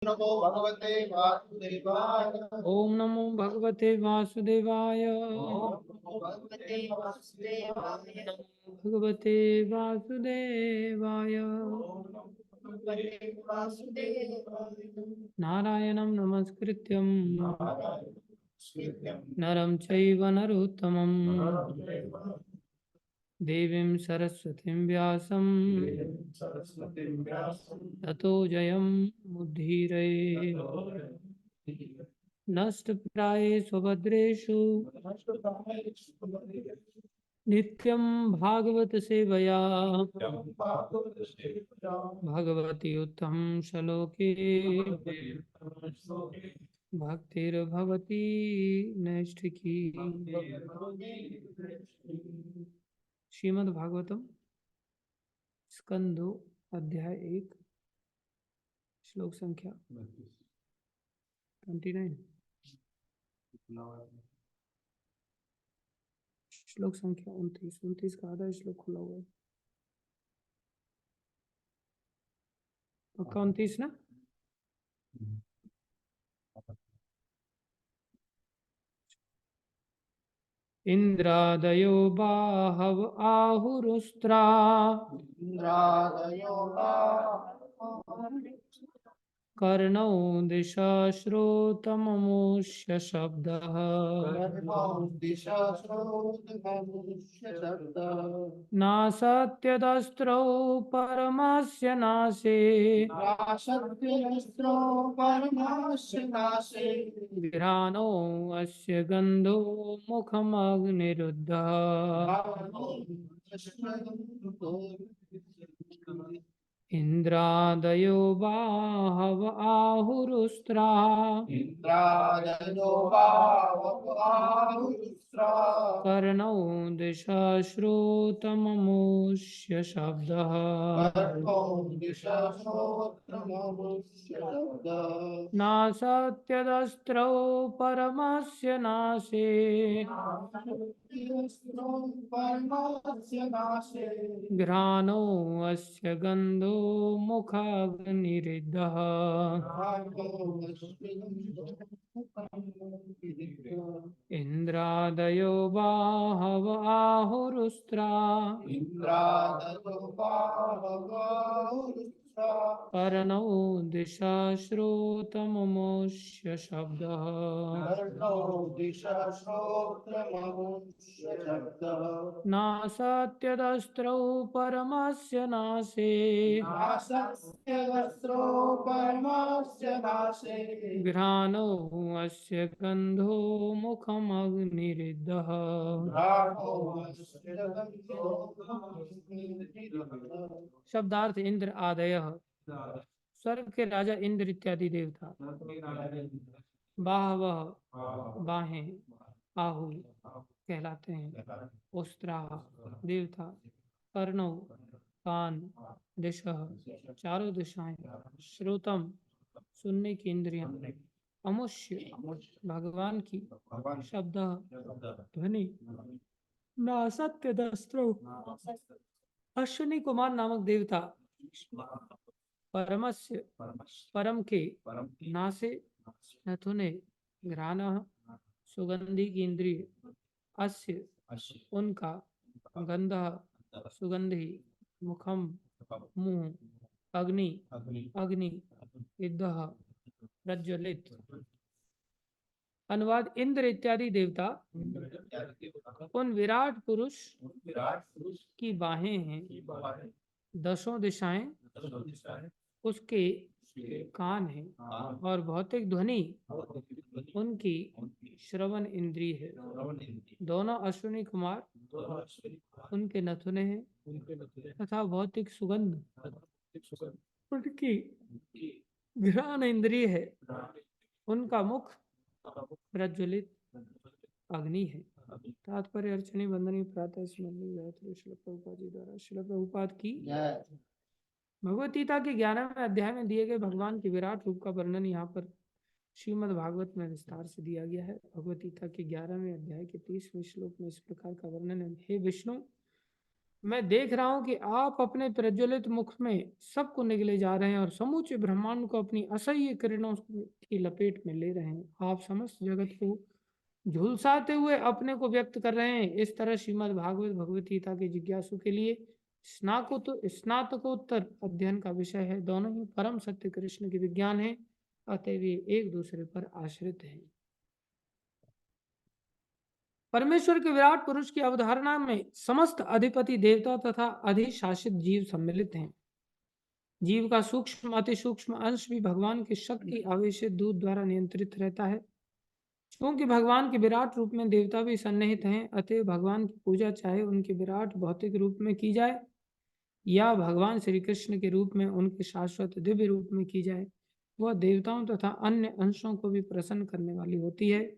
नमो भगवते वासुदेवाय। ओम नमो भगवते वासुदेवाय। ओम नमो भगवते वासुदेवाय। भगवते वासुदेवाय। ओम नमो भगवते वासुदेवाय। नारायणं नमस्कृत्यं नारायणं नरं चैव नरोत्तमं नमः। देवीं सरस्वतीं व्यासं सरस्वती व्यासं ततो जयं मुद्धीरये। नष्टप्रायेषु भद्रेषु नित्यं भागवत सेवया भगवती उत्तम श्लोके भक्तिर्भवती नैष्ठिकी। श्रीमद् भागवतम स्कंदो अध्याय 1 श्लोक संख्या 29। श्लोक संख्या 29 का आधा श्लोक खुला हुआ है। पक्का 29 ना? इंद्रादयो बाहव आहुरुस्त्रा इंद्रादयो कर्णौ दिशाश्रोतममुष्य शब्दः दिशा श्रोतममुष्य शब्दः नासत्यदस्त्रौ परमस्य नाशे नाशत्यस्त्रो परमास्य नाशे घ्राणो अस्य गन्धो मुखमग्निरुद्धः इंद्रादयो बाहव आहुरुस्त्रा इंद्रादयो बाहुरुस्रा कर्णौ दिशाश्रोतममुष्य शब्दः कर्णो दिशा श्रोत्रममुष्य शब्दः नासत्यदस्त्रौ परमस्य नाशे नासत्यस्त्रो परमास्य नाशे घ्राणो अस्य गन्धो मुखाग्निरिद्धः इंद्रादयो बाहव आहुरुस्त्रा इंद्रादयो बाहुरुस्रा कर्णौ दिशाश्रोतममुष्य शब्दः कर्णो दिशा श्रोत्रममुष्य शब्दः नासत्यदस्त्रौ परमस्य नाशे नासत्यस्त्रो परमास्य नाशे घ्राणो अस्य गन्धो मुखमग्निरिद्धः शब्दार्थ इंद्र आदयः स्वर्ग के राजा इंद्र इत्यादि देवता। बाहवः बाहें आहु कहलाते हैं। उस्त्रा देवता। कर्णो कान। दिशः चारों दिशाएं। श्रोतम सुनने की इंद्रियां। अमुष्य भगवान की। शब्द ध्वनि। नासत्य दस्त्रो अश्विनी कुमार नामक देवता। परमस्य परम के। नासे नथुने। घ्राणः सुगंधि की इंद्रिय। अस्य उनका। गंधः सुगंधि। मुखम मुंह। अग्नि अग्नि। इद्धः प्रज्वलित। अनुवाद इंद्र इत्यादि देवता उन विराट पुरुष की बाहें हैं। दसों दिशाएं उसके कान हैं और भौतिक ध्वनि उनकी श्रवण इंद्रिय है। दोनों अश्विनी कुमार उनके नथुने हैं तथा भौतिक सुगंध उनकी घ्राण इंद्रिय है। उनका मुख प्रज्वलित अग्नि है। तात्पर्य अर्चनी वंदनी प्रातः स्मरणीय गायत्री श्रील प्रभुपाद जी द्वारा। श्रील प्रभुपाद की भगवत गीता के 11वें अध्याय में दिए गए भगवान के विराट रूप का वर्णन यहाँ पर श्रीमद् भागवत में विस्तार से दिया गया है। भगवत गीता के 11वें अध्याय के 30वें श्लोक में इस प्रकार का वर्णन है। हे विष्णु, मैं देख रहा हूं कि आप अपने प्रज्वलित मुख में सबको निगले जा रहे हैं और समूचे ब्रह्मांड को अपनी असह्य किरणों की लपेट में ले रहे हैं। आप समस्त जगत को झुलसाते हुए अपने को व्यक्त कर रहे हैं। इस तरह श्रीमद् भागवत भगवत गीता के जिज्ञासु के लिए स्नातकोत्तर अध्ययन का विषय है। दोनों ही परम सत्य कृष्ण के विज्ञान है, अतः वे एक दूसरे पर आश्रित हैं। परमेश्वर के विराट पुरुष की अवधारणा में समस्त अधिपति देवता तथा अधिशासित जीव सम्मिलित हैं। जीव का सूक्ष्म अति सूक्ष्म अंश भी भगवान की शक्ति आवेशित दूत द्वारा नियंत्रित रहता है। क्योंकि भगवान के विराट रूप में देवता भी सन्निहित हैं, अतः भगवान की पूजा चाहे उनके विराट भौतिक रूप में की जाए या भगवान श्री कृष्ण के रूप में उनके शाश्वत दिव्य रूप में की जाए, वह देवताओं तथा अन्य अंशों को भी प्रसन्न करने वाली होती है।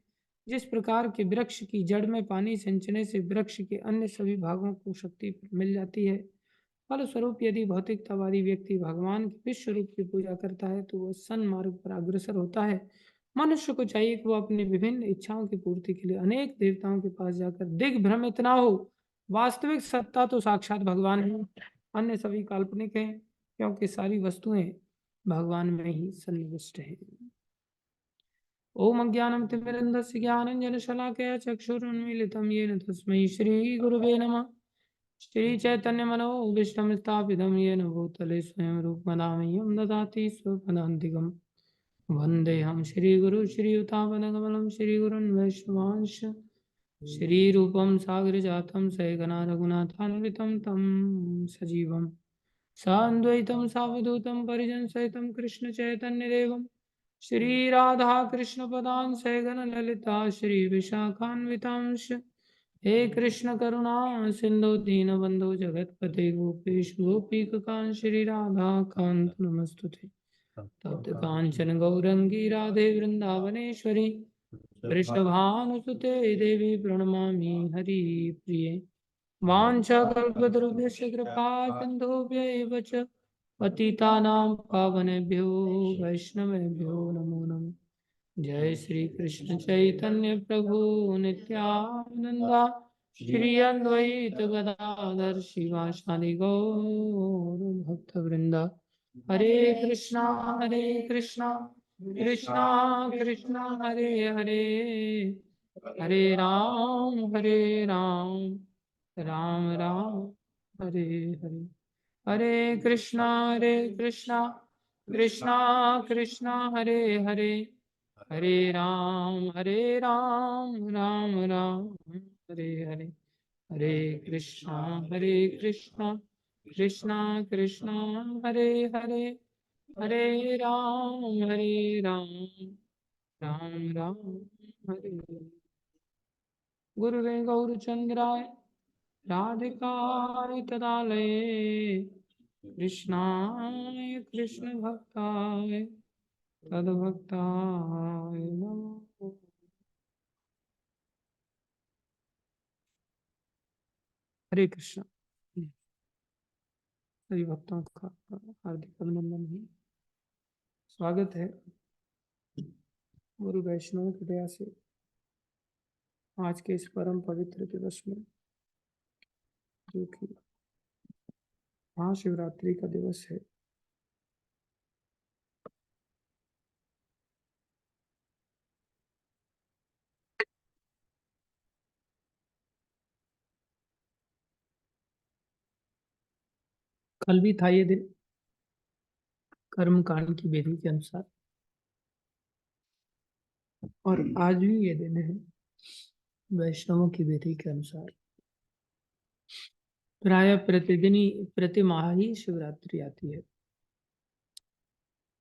जिस प्रकार के वृक्ष की जड़ में पानी सिंचने से वृक्ष के अन्य सभी भागों को शक्ति मिल जाती है, फलस्वरूप यदि भौतिकतावादी व्यक्ति भगवान के विश्व रूप की पूजा करता है तो वह सन्मार्ग पर अग्रसर होता है। मनुष्य को चाहिए कि वह अपनी विभिन्न इच्छाओं की पूर्ति के लिए अनेक देवताओं के पास जाकर दिग्भ्रमित ना हो। वास्तविक सत्ता तो साक्षात भगवान है, अन्य सभी काल्पनिक हैं, क्योंकि सारी वस्तुएं भगवान में ही सन्निविष्ट हैं। ओम अज्ञानं तिमिरन्धस्य ज्ञानाञ्जनशलाकया चक्षुरुन्मीलितं येन तस्मै श्रीगुरवे नमः। श्रीचैतन्यमनोभीष्टं स्थापितं येन भूतले स्वयं रूपमदामह्यं ददाति स्वपदान्तिकम्। वन्देऽहं श्रीगुरु श्रीयुतापदकमलं श्रीगुरुन् वैष्णवांश श्रीरूपं सागरजातं सहगना रघुनाथान्वितं तं सजीवं सान्द्वैतं सावधूतं परिजनसहितं कृष्णचैतन्यदेवं श्रीराधा कृष्णपदां सहगन ललिता श्रीविशाखान्वितांश। हे कृष्ण करुणा सिंधु दीनबंधु जगतपते गोपेश गोपीकांत श्री राधा कांत नमस्तुते। तप्त कांचन गौरंगी राधे वृंदावनेश्वरी वृषभानुसुते देवी प्रणमामि हरिप्रिये। वाञ्छाकल्पतरुभ्यश्च कृपा सिन्धुभ्य एव च पतितानां पावनेभ्यो वैष्णवेभ्यो नमो नमः। जय श्री कृष्ण चैतन्य प्रभु नित्यानंदा श्री अद्वैत गदाधर शिवासादि गौर भक्त वृंदा। हरे कृष्णा कृष्णा कृष्णा हरे हरे, हरे राम राम राम हरे हरे। हरे कृष्णा कृष्णा कृष्णा हरे हरे, हरे राम राम राम हरे हरे। हरे कृष्णा कृष्णा कृष्णा हरे हरे, हरे राम राम राम हरे हरे। गुरुवे गौरचंद्राय राधिकाय तदालये कृष्णाय कृष्ण भक्ताय तद्भक्ताय नमः। हरे कृष्ण। सभी भक्तों का हार्दिक अभिनंदन है, स्वागत है। गुरु वैष्णव की दया से आज के इस परम पवित्र दिवस में, जो कि महाशिवरात्रि का दिवस है, कल भी था ये दिन कर्म कांड की विधि के अनुसार, और आज भी ये दिन है वैष्णवों की विधि के अनुसार। प्राय प्रतिदिन प्रति माह ही शिवरात्रि आती है,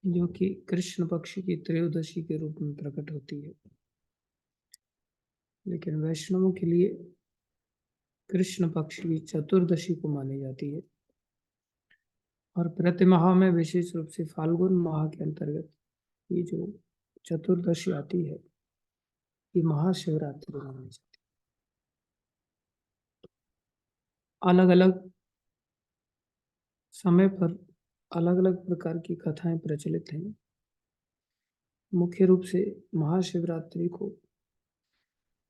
जो कि कृष्ण पक्ष की त्रयोदशी के रूप में प्रकट होती है। लेकिन वैष्णवों के लिए कृष्ण पक्ष की चतुर्दशी को मानी जाती है, और प्रति माह में विशेष रूप से फाल्गुन माह के अंतर्गत ये जो चतुर्दशी आती है, ये महाशिवरात्रि मानी जाती है। अलग अलग समय पर अलग अलग प्रकार की कथाएं प्रचलित हैं। मुख्य रूप से महाशिवरात्रि को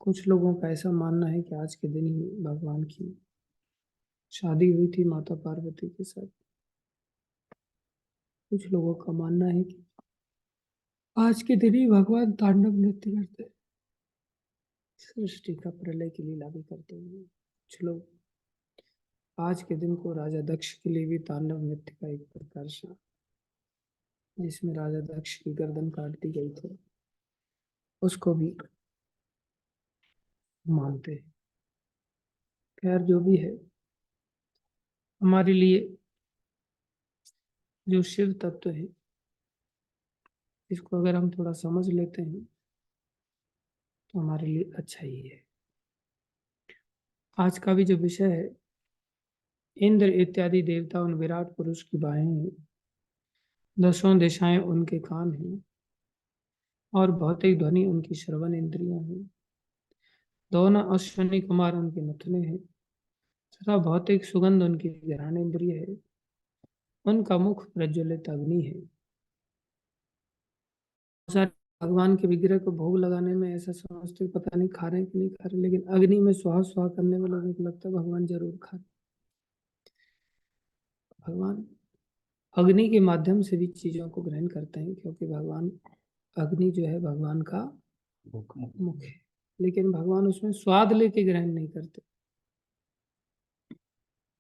कुछ लोगों का ऐसा मानना है कि आज के दिन ही भगवान की शादी हुई थी माता पार्वती के साथ। कुछ लोगों का मानना है कि आज के दिन ही भगवान तांडव नृत्य करते हैं, सृष्टि का प्रलय की लीला भी करते हैं। कुछ लोग आज के दिन को राजा दक्ष के लिए भी तांडव नृत्य का एक प्रकार से, जिसमें राजा दक्ष की गर्दन काट दी गई थी, उसको भी मानते हैं। खैर जो भी है, हमारे लिए जो शिव तत्व है, इसको अगर हम थोड़ा समझ लेते हैं तो हमारे लिए अच्छा ही है। आज का भी जो विषय है, इंद्र इत्यादि देवता उन विराट पुरुष की बाहें हैं, दसों दिशाएं उनके कान हैं, और भौतिक ध्वनि उनकी श्रवण इंद्रियां हैं। दोनों अश्वनी कुमार उनके नथने हैं, तथा भौतिक सुगंध उनकी घ्राण इंद्रिय है। उनका मुख प्रज्वलित अग्नि है। सारे भगवान के विग्रह को भोग लगाने में ऐसा समझते पता नहीं खा रहे हैं कि नहीं खा रहे, लेकिन अग्नि में स्वाहा स्वाहा करने में लोगों को लगता है भगवान जरूर खा रहे। भगवान अग्नि के माध्यम से भी चीजों को ग्रहण करते हैं, क्योंकि भगवान अग्नि जो है भगवान का मुख है, लेकिन भगवान उसमें स्वाद लेके ग्रहण नहीं करते।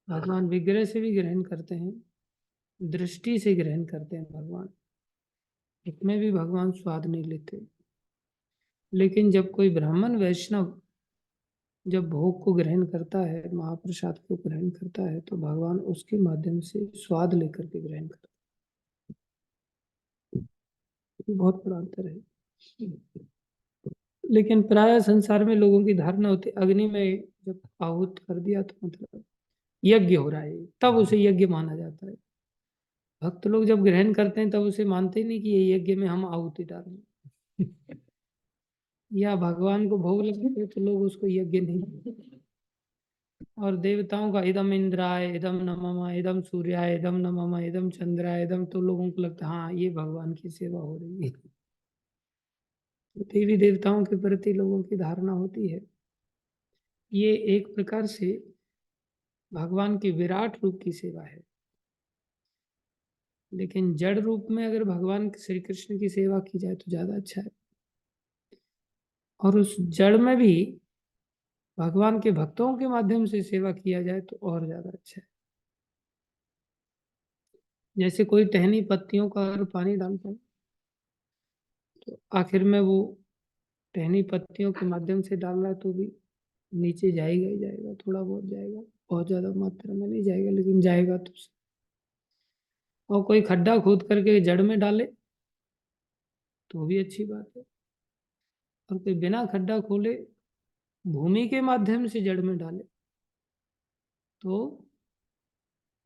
भगवान विग्रह से भी ग्रहण करते हैं, दृष्टि से ग्रहण करते हैं भगवान, इसमें भी भगवान स्वाद नहीं लेते। लेकिन जब कोई ब्राह्मण वैष्णव जब भोग को ग्रहण करता है, महाप्रसाद को ग्रहण करता है, तो भगवान उसके माध्यम से स्वाद लेकर के ग्रहण करता है। बहुत बड़ा अंतर है। लेकिन प्राय संसार में लोगों की धारणा होती है अग्नि में जब आहूत कर दिया तो मतलब यज्ञ हो रहा है, तब उसे यज्ञ माना जाता है। भक्त लोग जब ग्रहण करते हैं तब उसे मानते ही नहीं कि ये यज्ञ में हम आहुति डाल रहे हैं। या भगवान को भोग लगते तो लोग उसको यज्ञ नहीं मानते। और देवताओं का इदम इंद्राय, इदम नमः, इदम सूर्याय, इदम नमः, इदम चंद्राय, इदम, तो लोगों को लगता है हाँ ये भगवान की सेवा हो रही है। तो देवी देवताओं के प्रति लोगों की धारणा होती है ये एक प्रकार से भगवान के विराट रूप की सेवा है। लेकिन जड़ रूप में अगर भगवान श्री कृष्ण की सेवा की जाए तो ज्यादा अच्छा है, और उस जड़ में भी भगवान के भक्तों के माध्यम से सेवा किया जाए तो और ज्यादा अच्छा है। जैसे कोई टहनी पत्तियों का अगर पानी डालता है तो आखिर में वो टहनी पत्तियों के माध्यम से डाल रहा है तो भी नीचे जाएगा ही जाएगा, थोड़ा बहुत जाएगा, बहुत ज्यादा मात्रा में नहीं जाएगा, लेकिन जाएगा तो। और कोई खड्डा खोद करके जड़ में डाले तो भी अच्छी बात है, और कोई बिना खड्डा खोले भूमि के माध्यम से जड़ में डाले तो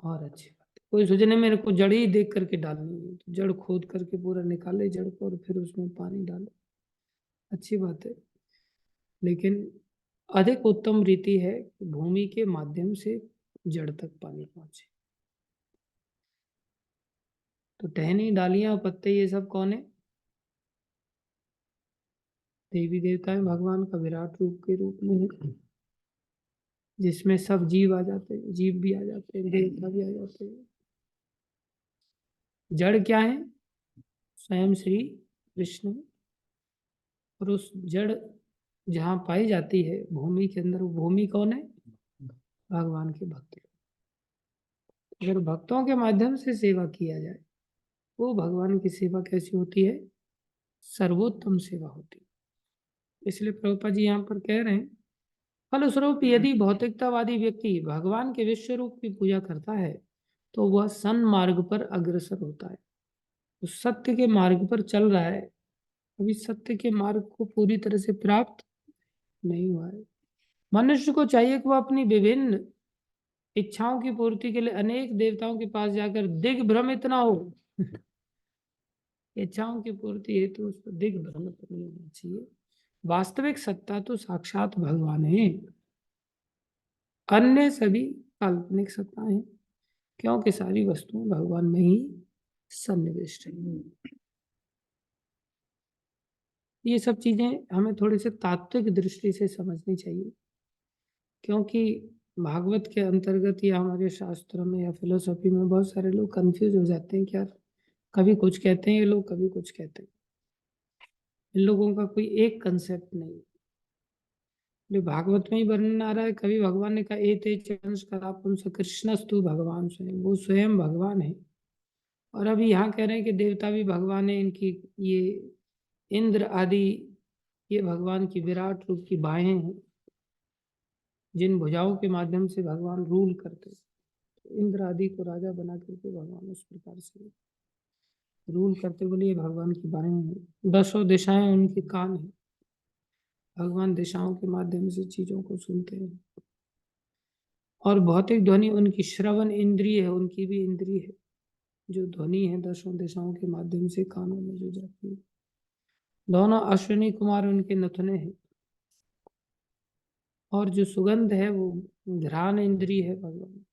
और अच्छी बात है। कोई सोचने मेरे को जड़ ही देख करके डालनी है तो जड़ खोद करके पूरा निकाले जड़ को और फिर उसमें पानी डाले, अच्छी बात है। लेकिन अधिक उत्तम रीति है कि भूमि के माध्यम से जड़ तक पानी पहुंचे। तो टहनी, डालियां, पत्ते, ये सब कौन है? देवी देवताएं भगवान का विराट रूप के रूप में है, जिसमें सब जीव आ जाते हैं, जीव भी आ जाते हैं, देवता भी आ जाते हैं। जड़ क्या है? स्वयं श्री कृष्ण। और उस जड़ जहाँ पाई जाती है भूमि के अंदर, वो भूमि कौन है? भगवान के भक्त। अगर भक्तों के माध्यम से सेवा किया जाए वो भगवान की सेवा कैसी होती है? सर्वोत्तम सेवा होती है। इसलिए प्रभुपाद जी यहाँ पर कह रहे हैं, फलस्वरूप यदि भौतिकतावादी व्यक्ति भगवान के विश्व रूप की पूजा करता है तो वह सन्मार्ग पर अग्रसर होता है, वो सत्य के मार्ग पर चल रहा है, अभी सत्य के मार्ग को पूरी तरह से प्राप्त नहीं हुआ है। मनुष्य को चाहिए कि वह अपनी विभिन्न इच्छाओं की पूर्ति के लिए अनेक देवताओं के पास जाकर दिग्भ्रमित ना हो। इच्छाओं की पूर्ति हेतु उसको दिग्भ्रमित नहीं होना चाहिए। वास्तविक सत्ता तो साक्षात भगवान है, अन्य सभी काल्पनिक सत्ता है, क्योंकि सारी वस्तुएं भगवान में ही सन्निविष्ट है। ये सब चीजें हमें थोड़ी सी तात्विक दृष्टि से समझनी चाहिए, क्योंकि भागवत के अंतर्गत या हमारे शास्त्रों में या फिलोसफी में बहुत सारे लोग कंफ्यूज हो जाते हैं कि यार कभी कुछ कहते हैं ये लोग, कभी कुछ कहते हैं। इन लोगों का कोई एक कंसेप्ट नहीं है। जो भागवत में ही वर्णन आ रहा है, कभी भगवान ने कहा एते चंस करापुंस कृष्णस्तु भगवान स्वयं, वो स्वयं भगवान है। और अभी यहाँ कह रहे हैं कि देवता भी भगवान है, इनकी ये इंद्र आदि ये भगवान की विराट रूप की बाहें हैं, जिन भुजाओं के माध्यम से भगवान रूल करते हैं। तो इंद्र आदि को राजा बना करके भगवान उस प्रकार से रूल करते, बोले ये भगवान की बाहें हैं। 10 दिशाएं उनके कान हैं, भगवान दिशाओं के माध्यम से चीजों को सुनते हैं। और भौतिक ध्वनि उनकी श्रवण इंद्रिय है, उनकी भी इंद्रिय है। जो ध्वनि है 10 दिशाओं के माध्यम से कानों में जो जाती है। दोनों अश्विनी कुमार उनके नथुने हैं। और जो सुगंध है वो घ्राण इंद्रिय है भगवान,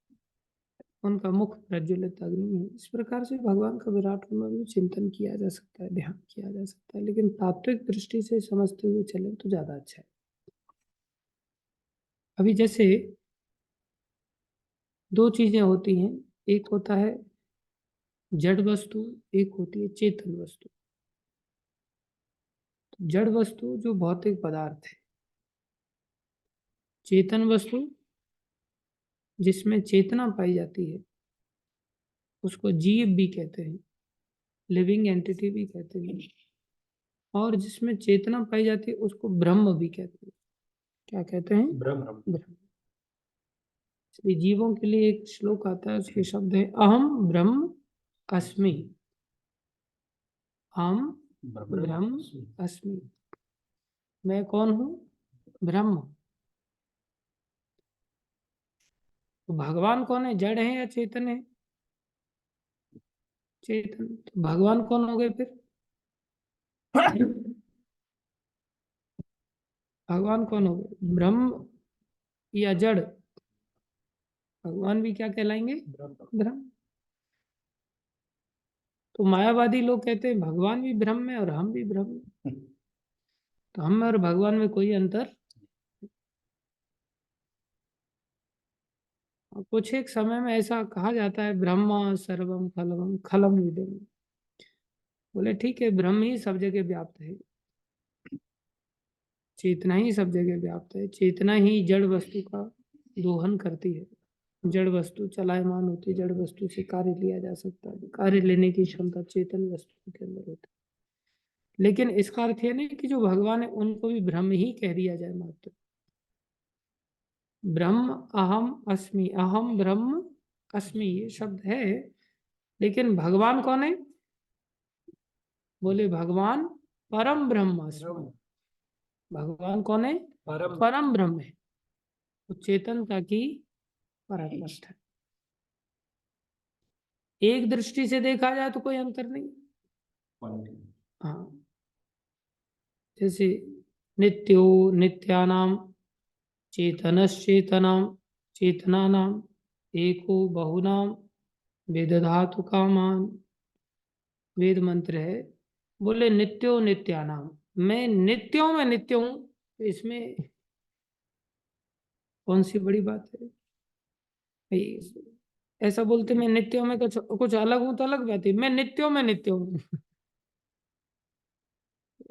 उनका मुख प्रज्वलित अग्नि है। इस प्रकार से भगवान का विराट रूप में चिंतन किया जा सकता है, ध्यान किया जा सकता है, लेकिन तात्विक दृष्टि से समझते हुए चले तो ज्यादा अच्छा है। अभी जैसे 2 चीजें होती हैं, एक होता है जड़ वस्तु, एक होती है चेतन वस्तु। जड़ वस्तु जो भौतिक पदार्थ है, चेतन वस्तु जिसमें चेतना पाई जाती है उसको जीव भी कहते हैं, लिविंग एंटिटी भी कहते हैं। और जिसमें चेतना पाई जाती है उसको ब्रह्म भी कहते हैं। क्या कहते हैं? ब्रह्म। इसलिए जीवों के लिए एक श्लोक आता है, उसके शब्द है अहम ब्रह्म अस्मि। अहम ब्रह्म अस्मि, मैं कौन हूं? ब्रह्म। तो भगवान कौन है? जड़ है या चेतन है? चेतन। तो भगवान कौन हो गए फिर? भगवान कौन हो गए? ब्रह्म या जड़? भगवान भी क्या कहलाएंगे? ब्रह्म। तो मायावादी लोग कहते हैं भगवान भी ब्रह्म है और हम भी ब्रह्म है। तो हम और भगवान में कोई अंतर। कुछ एक समय में ऐसा कहा जाता है ब्रह्मा सर्वम खलवम खलम विदम। बोले ठीक है, ब्रह्म ही सब जगह व्याप्त है, चेतना ही सब जगह व्याप्त है, चेतना ही जड़ वस्तु का दोहन करती है। जड़ वस्तु चलायमान होती है, जड़ वस्तु से कार्य लिया जा सकता है, कार्य लेने की क्षमता चेतन वस्तु के अंदर होती है। लेकिन इसका अर्थ यह नहीं कि जो भगवान है उनको भी ब्रह्म ही कह दिया जाए मात्र। ब्रह्म अहम अस्मि, अहम ब्रह्म अस्मि ये शब्द है, लेकिन भगवान कौन है? बोले भगवान परम ब्रह्म अस्मि। भगवान कौन है? परम ब्रह्म है, तो चेतनता की पराकाष्ठा है। एक दृष्टि से देखा जाए तो कोई अंतर नहीं। हाँ, जैसे नित्यो नित्यानाम चेतनश्चेतनाम चेतनानाम एको बहुनाम वेदधातु कामान। वेद मंत्र है, बोले नित्यो नित्यानाम, मैं नित्यों में नित्य हूं। तो इसमें कौन सी बड़ी बात है भाई? ऐसा बोलते मैं नित्यों में कुछ कुछ अलग हूं तो अलग बात है, मैं नित्यों में नित्य हूं।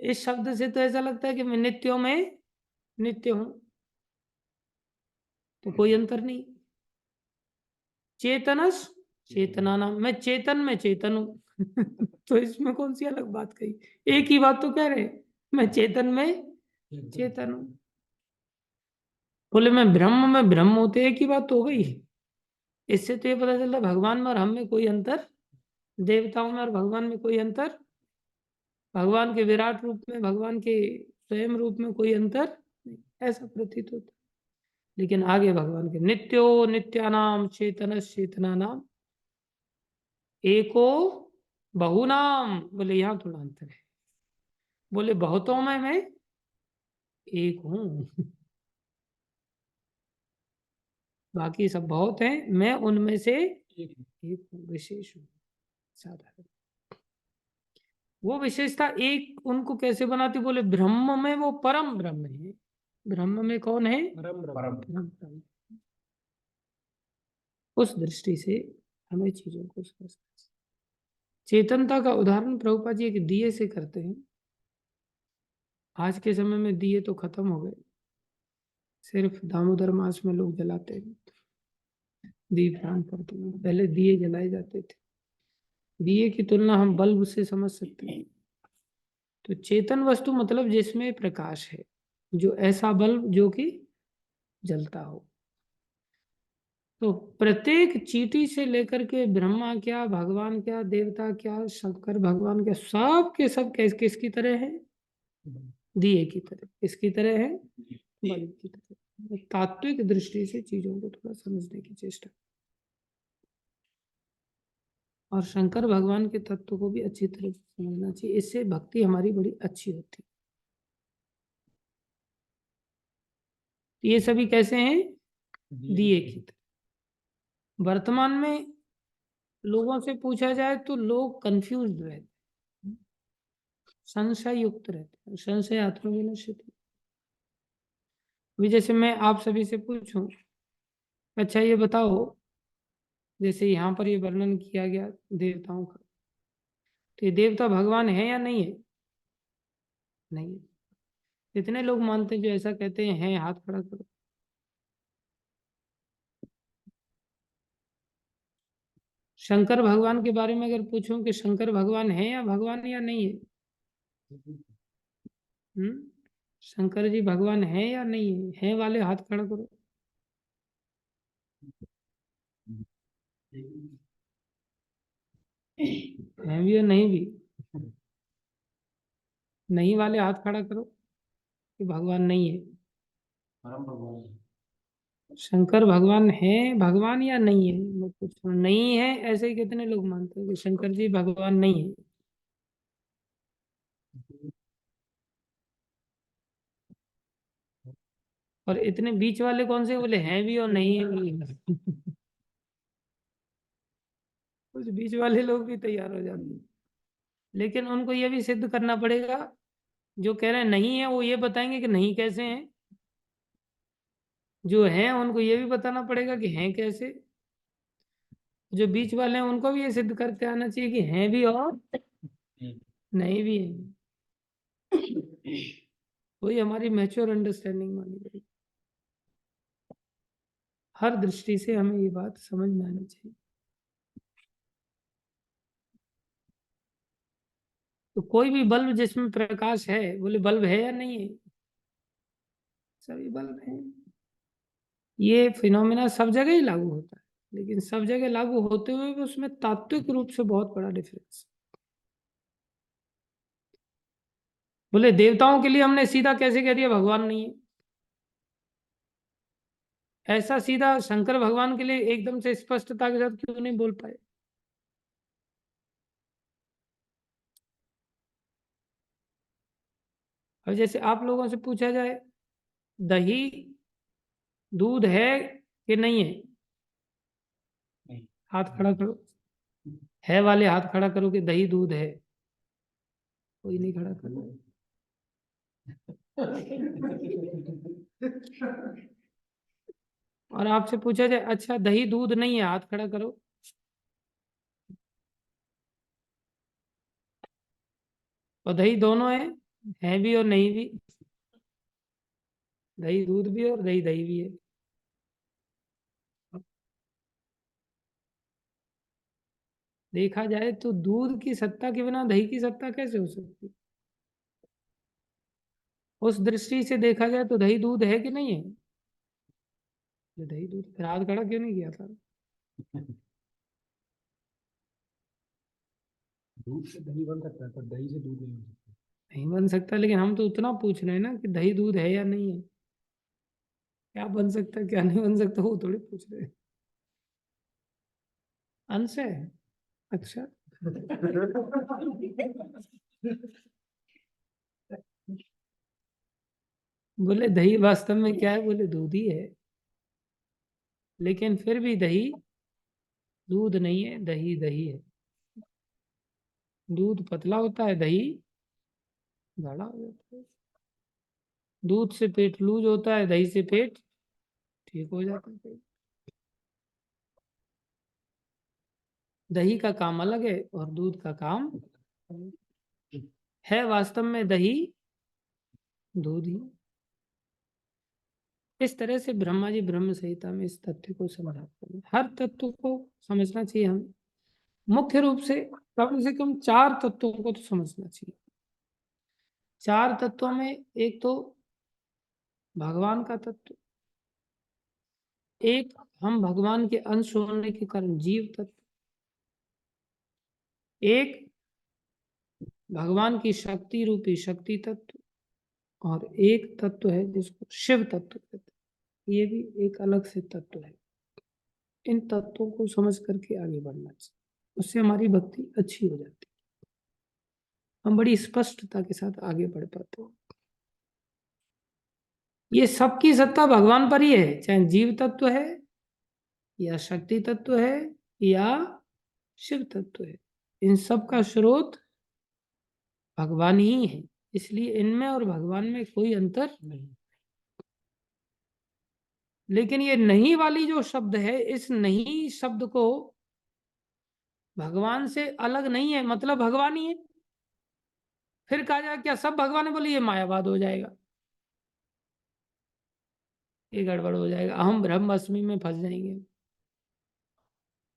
इस शब्द से तो ऐसा लगता है कि मैं नित्यों में नित्य हूं, तो कोई अंतर नहीं। चेतनस चेतना नाम, मैं चेतन में चेतन हूं। तो इसमें कौन सी अलग बात कही? एक ही बात तो कह रहे, मैं चेतन में चेतन हूं। बोले मैं ब्रह्म में ब्रह्म होते, एक ही बात तो हो गई। इससे तो ये पता चलता भगवान में और हम में कोई अंतर, देवताओं में और भगवान में कोई अंतर, भगवान के विराट रूप में भगवान के स्वयं रूप में कोई अंतर नहीं, ऐसा प्रतीत होता। लेकिन आगे भगवान के नित्यो नित्यानाम चेतन चेतना नाम एको बहुनाम, बोले यहाँ थोड़ा अंतर है। बोले बहुतों में मैं एक हूं, बाकी सब बहुत हैं, मैं उनमें से एक हूं, विशेष हूं, साधारण। वो विशेषता एक उनको कैसे बनाती? बोले ब्रह्म में वो परम ब्रह्म है। ब्रह्म में कौन है? परम परम ब्रह्म। उस दृष्टि से हमें चीजों को समझना चाहिए। चेतनता का उदाहरण प्रभुपाद जी एक दिए से करते हैं। आज के समय में दिए तो खत्म हो गए, सिर्फ दामोदर मास में लोग जलाते हैं, दीपदान करते हैं। पहले दिए जलाए जाते थे। दिए की तुलना हम बल्ब से समझ सकते हैं। तो चेतन वस्तु मतलब जिसमें प्रकाश है, जो ऐसा बल्ब जो कि जलता हो। तो प्रत्येक चींटी से लेकर के ब्रह्मा क्या, भगवान क्या, देवता क्या, शंकर भगवान क्या, सब के सब किसकी तरह है? दिए की तरह। किसकी तरह है? बल्ब की तरह। तात्विक दृष्टि से चीजों को थोड़ा समझने की चेष्टा, और शंकर भगवान के तत्व को भी अच्छी तरह से समझना चाहिए। इससे भक्ति हमारी बड़ी अच्छी होती है। ये सभी कैसे हैं? दिए की तरह। वर्तमान में लोगों से पूछा जाए तो लोग कंफ्यूज रहते हैं, संशय युक्त रहते हैं। संशय आत्मविनाशित। अभी जैसे मैं आप सभी से पूछूं, अच्छा ये बताओ, जैसे यहाँ पर ये वर्णन किया गया देवताओं का, तो ये देवता भगवान है या नहीं है? नहीं है। कितने लोग मानते हैं जो ऐसा कहते हैं? हाथ खड़ा करो। शंकर भगवान के बारे में अगर पूछूं कि शंकर भगवान है या भगवान या नहीं है? शंकर जी भगवान है या नहीं है? वाले हाथ खड़ा करो। है भी और नहीं भी? नहीं वाले हाथ खड़ा करो कि भगवान नहीं है। शंकर भगवान है, भगवान या नहीं है? मैं पूछ रहा हूं, नहीं है ऐसे ही कितने लोग मानते हैं कि शंकर जी भगवान नहीं है? और इतने बीच वाले कौन से बोले हैं भी और नहीं है भी? कुछ बीच वाले लोग भी तैयार हो जाते हैं, लेकिन उनको ये भी सिद्ध करना पड़ेगा। जो कह रहे हैं नहीं है वो ये बताएंगे कि नहीं कैसे हैं, जो हैं उनको ये भी बताना पड़ेगा कि हैं कैसे। जो बीच वाले हैं उनको भी ये सिद्ध करके आना चाहिए कि हैं भी और नहीं भी है। वही हमारी मैच्योर अंडरस्टैंडिंग मानी जाएगी। हर दृष्टि से हमें ये बात समझ में आनी चाहिए। तो कोई भी बल्ब जिसमें प्रकाश है, बोले बल्ब है या नहीं है? सभी बल्ब हैं। ये फिनोमिना सब जगह ही लागू होता है, लेकिन सब जगह लागू होते हुए भी उसमें तात्विक रूप से बहुत बड़ा डिफरेंस। बोले देवताओं के लिए हमने सीधा कैसे कह दिया भगवान नहीं है? ऐसा सीधा शंकर भगवान के लिए एकदम से स्पष्टता के साथ क्यों नहीं बोल पाए? और जैसे आप लोगों से पूछा जाए, दही दूध है कि नहीं है? हाथ खड़ा करो। है वाले हाथ खड़ा करो कि दही दूध है। कोई नहीं खड़ा करो। और आपसे पूछा जाए अच्छा दही दूध नहीं है, हाथ खड़ा करो। और दही दोनों है भी और नहीं भी। दही दूध भी और दही दही भी है। देखा जाए तो दूध की सत्ता के बिना दही की सत्ता कैसे हो सकती है? उस दृष्टि से देखा जाए तो दही दूध है कि नहीं है? ये दही दूध, फिर हाथ खड़ा क्यों नहीं किया था? दूध से दही बन सकता है पर दही से दूध नहीं बन सकता। नहीं बन सकता, लेकिन हम तो उतना पूछ रहे हैं ना कि दही दूध है या नहीं है। क्या बन सकता है क्या नहीं बन सकता वो थोड़ी पूछ रहे हैं। अंश है। अच्छा। बोले दही वास्तव में क्या है? बोले दूध ही है, लेकिन फिर भी दही दूध नहीं है, दही दही है। दूध पतला होता है, दही गाढ़ा हो जाता है। दूध से पेट लूज होता है, दही से पेट ठीक हो जाता है। दही का काम अलग है और दूध का काम है वास्तव में दही दूध ही। इस तरह से ब्रह्मा जी ब्रह्म संहिता में इस तथ्य को समझाते हैं। हर तत्व को समझना चाहिए हमें, मुख्य रूप से कम 4 तत्वों को तो समझना चाहिए। 4 तत्वों में एक तो भगवान का तत्व, एक हम भगवान के अंश होने के कारण जीव तत्व, एक भगवान की शक्ति रूपी शक्ति तत्व, और एक तत्व है जिसको शिव तत्व कहते हैं। ये भी एक अलग से तत्व है। इन तत्वों को समझ करके आगे बढ़ना चाहिए, उससे हमारी भक्ति अच्छी हो जाती है, हम बड़ी स्पष्टता के साथ आगे बढ़ पाते हैं। ये सबकी सत्ता भगवान पर ही है, चाहे जीव तत्व है या शक्ति तत्व है या शिव तत्व है, इन सब का स्रोत भगवान ही है। इसलिए इनमें और भगवान में कोई अंतर नहीं। लेकिन ये नहीं वाली जो शब्द है, इस नहीं शब्द को भगवान से अलग नहीं है, मतलब भगवान ही है। फिर कहा जाए क्या सब भगवान है, बोले ये मायावाद हो जाएगा, ये गड़बड़ हो जाएगा, हम ब्रह्मस्मि में फंस जाएंगे।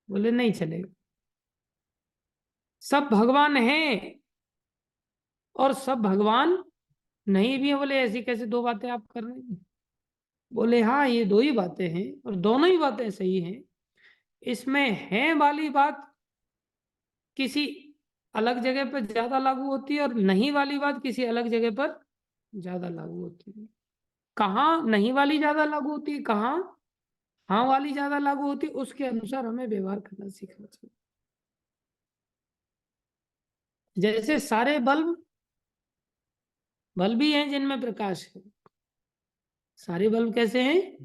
बोले नहीं चलेगा, सब भगवान है और सब भगवान नहीं भी है। बोले ऐसी कैसे 2 बातें आप कर रहे हैं? बोले हाँ, ये 2 ही बातें हैं और दोनों ही बातें सही हैं। इसमें है वाली बात किसी अलग जगह पर ज्यादा लागू होती है और नहीं वाली बात किसी अलग जगह पर ज्यादा लागू होती है। कहाँ नहीं वाली ज्यादा लागू होती है, कहाँ हाँ वाली ज्यादा लागू होती है, उसके अनुसार हमें व्यवहार करना सीखना चाहिए। जैसे सारे बल्ब ही हैं जिनमें प्रकाश है। सारे बल्ब कैसे हैं?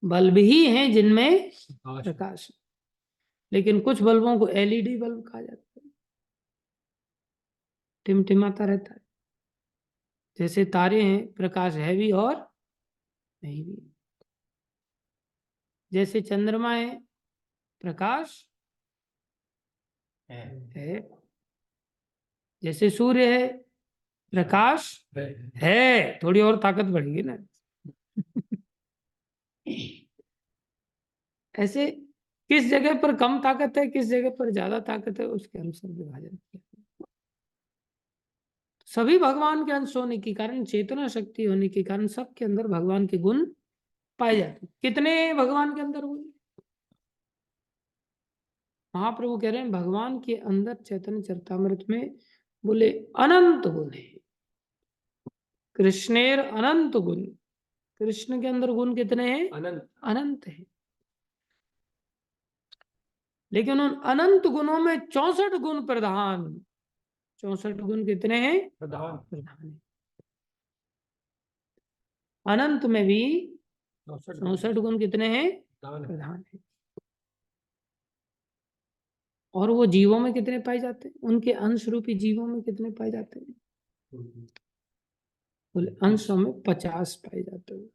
बल्ब ही हैं जिनमें प्रकाश है। लेकिन कुछ बल्बों को एलईडी बल्ब कहा जाता है, टिमटिमाता रहता है। जैसे तारे हैं, प्रकाश है भी और नहीं भी। जैसे चंद्रमा है, प्रकाश है। जैसे सूर्य है, प्रकाश है। थोड़ी और ताकत बढ़ेगी ना। ऐसे किस जगह पर कम ताकत है, किस जगह पर ज्यादा ताकत है, उसके अनुसार विभाजन किया। सभी भगवान के अंश होने के कारण, चेतना शक्ति होने के कारण सबके अंदर भगवान के गुण पाए जाते हैं। कितने भगवान के अंदर गुण? महाप्रभु कह रहे हैं भगवान के अंदर चैतन्य चरितामृत में, बोले अनंत गुण है। कृष्णेर अनंत गुण, कृष्ण के अंदर गुण कितने हैं? अनंत है। लेकिन उन अनंत गुणों में 64 गुण प्रधान। 64 गुण कितने हैं? प्रधान है। अनंत में भी 64 गुण कितने हैं? प्रधान है। और वो जीवों में कितने पाए जाते हैं? उनके अंश रूपी जीवों में कितने पाए जाते हैं? बोले अंशों में 50 पाए जाते हैं।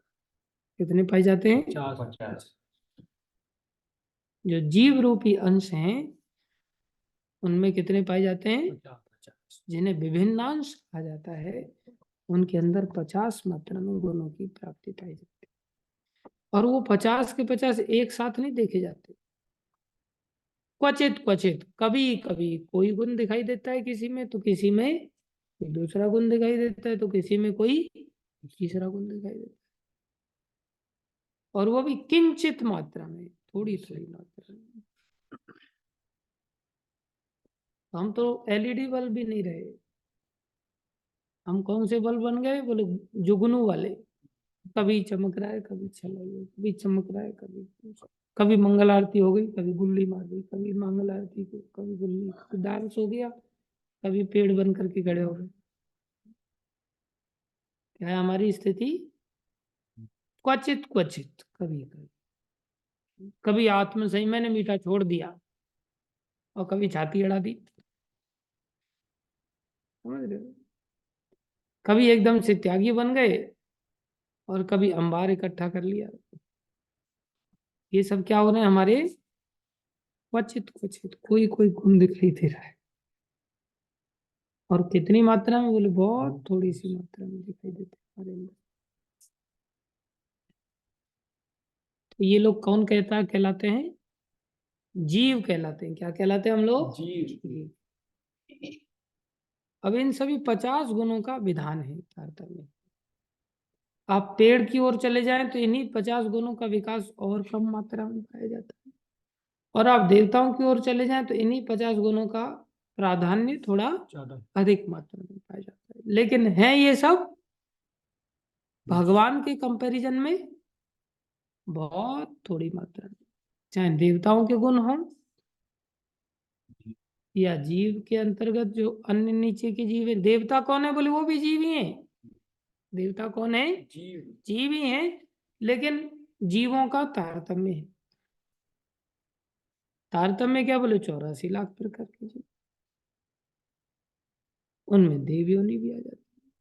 कितने पाए जाते हैं? 50। जो जीव रूपी अंश हैं उनमें कितने पाए जाते हैं? 50। जिन्हें विभिन्न अंश कहा जाता है, उनके अंदर 50 मात्रा में गुणों की प्राप्ति पाई जाती है। और वो 50 के 50 एक साथ नहीं देखे जाते, क्वचित क्वचित, कभी कभी कोई गुण दिखाई देता है किसी में, तो किसी में कोई दूसरा गुण दिखाई देता है, तो किसी में कोई तीसरा गुण दिखाई देता है। और वो भी किंचित मात्रा में, थोड़ी थोड़ी मात्रा में। हम तो एलईडी बल्ब भी नहीं रहे, हम कौन से बल्ब बन गए? बोले जुगनू वाले। कभी चमक रहा है, कभी चला गया, कभी चमक रहा है, कभी मंगल आरती हो गई, कभी गुल्ली मार गई, कभी मंगल आरती को, कभी गुल्ली, कभी डांस हो गया, कभी पेड़ बन करके खड़े हो गए। क्या है हमारी स्थिति? क्वचित क्वचित, कभी कभी। कभी आत्म संयम ने मीठा छोड़ दिया और कभी छाती अड़ा दी। समझ रहे हो? कभी एकदम से त्यागी बन गए और कभी अंबार इकट्ठा कर लिया। ये सब क्या हो रहे हैं? हमारे क्वचित क्वचित कोई कोई गुण दिखाई दे रहा है। और कितनी मात्रा में? बोले बहुत थोड़ी सी मात्रा में दिखाई देते हैं हमारे अंदर। तो ये लोग कौन कहलाते हैं? जीव कहलाते हैं। क्या कहलाते हैं हम लोग? जीव। अब इन सभी 50 गुणों का विधान है तारतम्य। आप पेड़ की ओर चले जाएं तो इन्हीं 50 गुणों का विकास और कम मात्रा में पाया जाता है, और आप देवताओं की ओर चले जाएं तो इन्हीं 50 गुणों का प्राधान्य थोड़ा ज्यादा। अधिक मात्रा में पाया जाता है। लेकिन है ये सब भगवान के कंपैरिजन में बहुत थोड़ी मात्रा में। चाहे देवताओं के गुण हो या जीव के अंतर्गत जो अन्य नीचे के जीव है। देवता कौन है? बोले वो भी जीव ही है। देवता कौन है? जीव। जीव ही है, लेकिन जीवों का तारतम्य है। तारतम्य क्या? बोले 84 लाख प्रकार के जीव, उनमें देव योनि भी आ जाती है,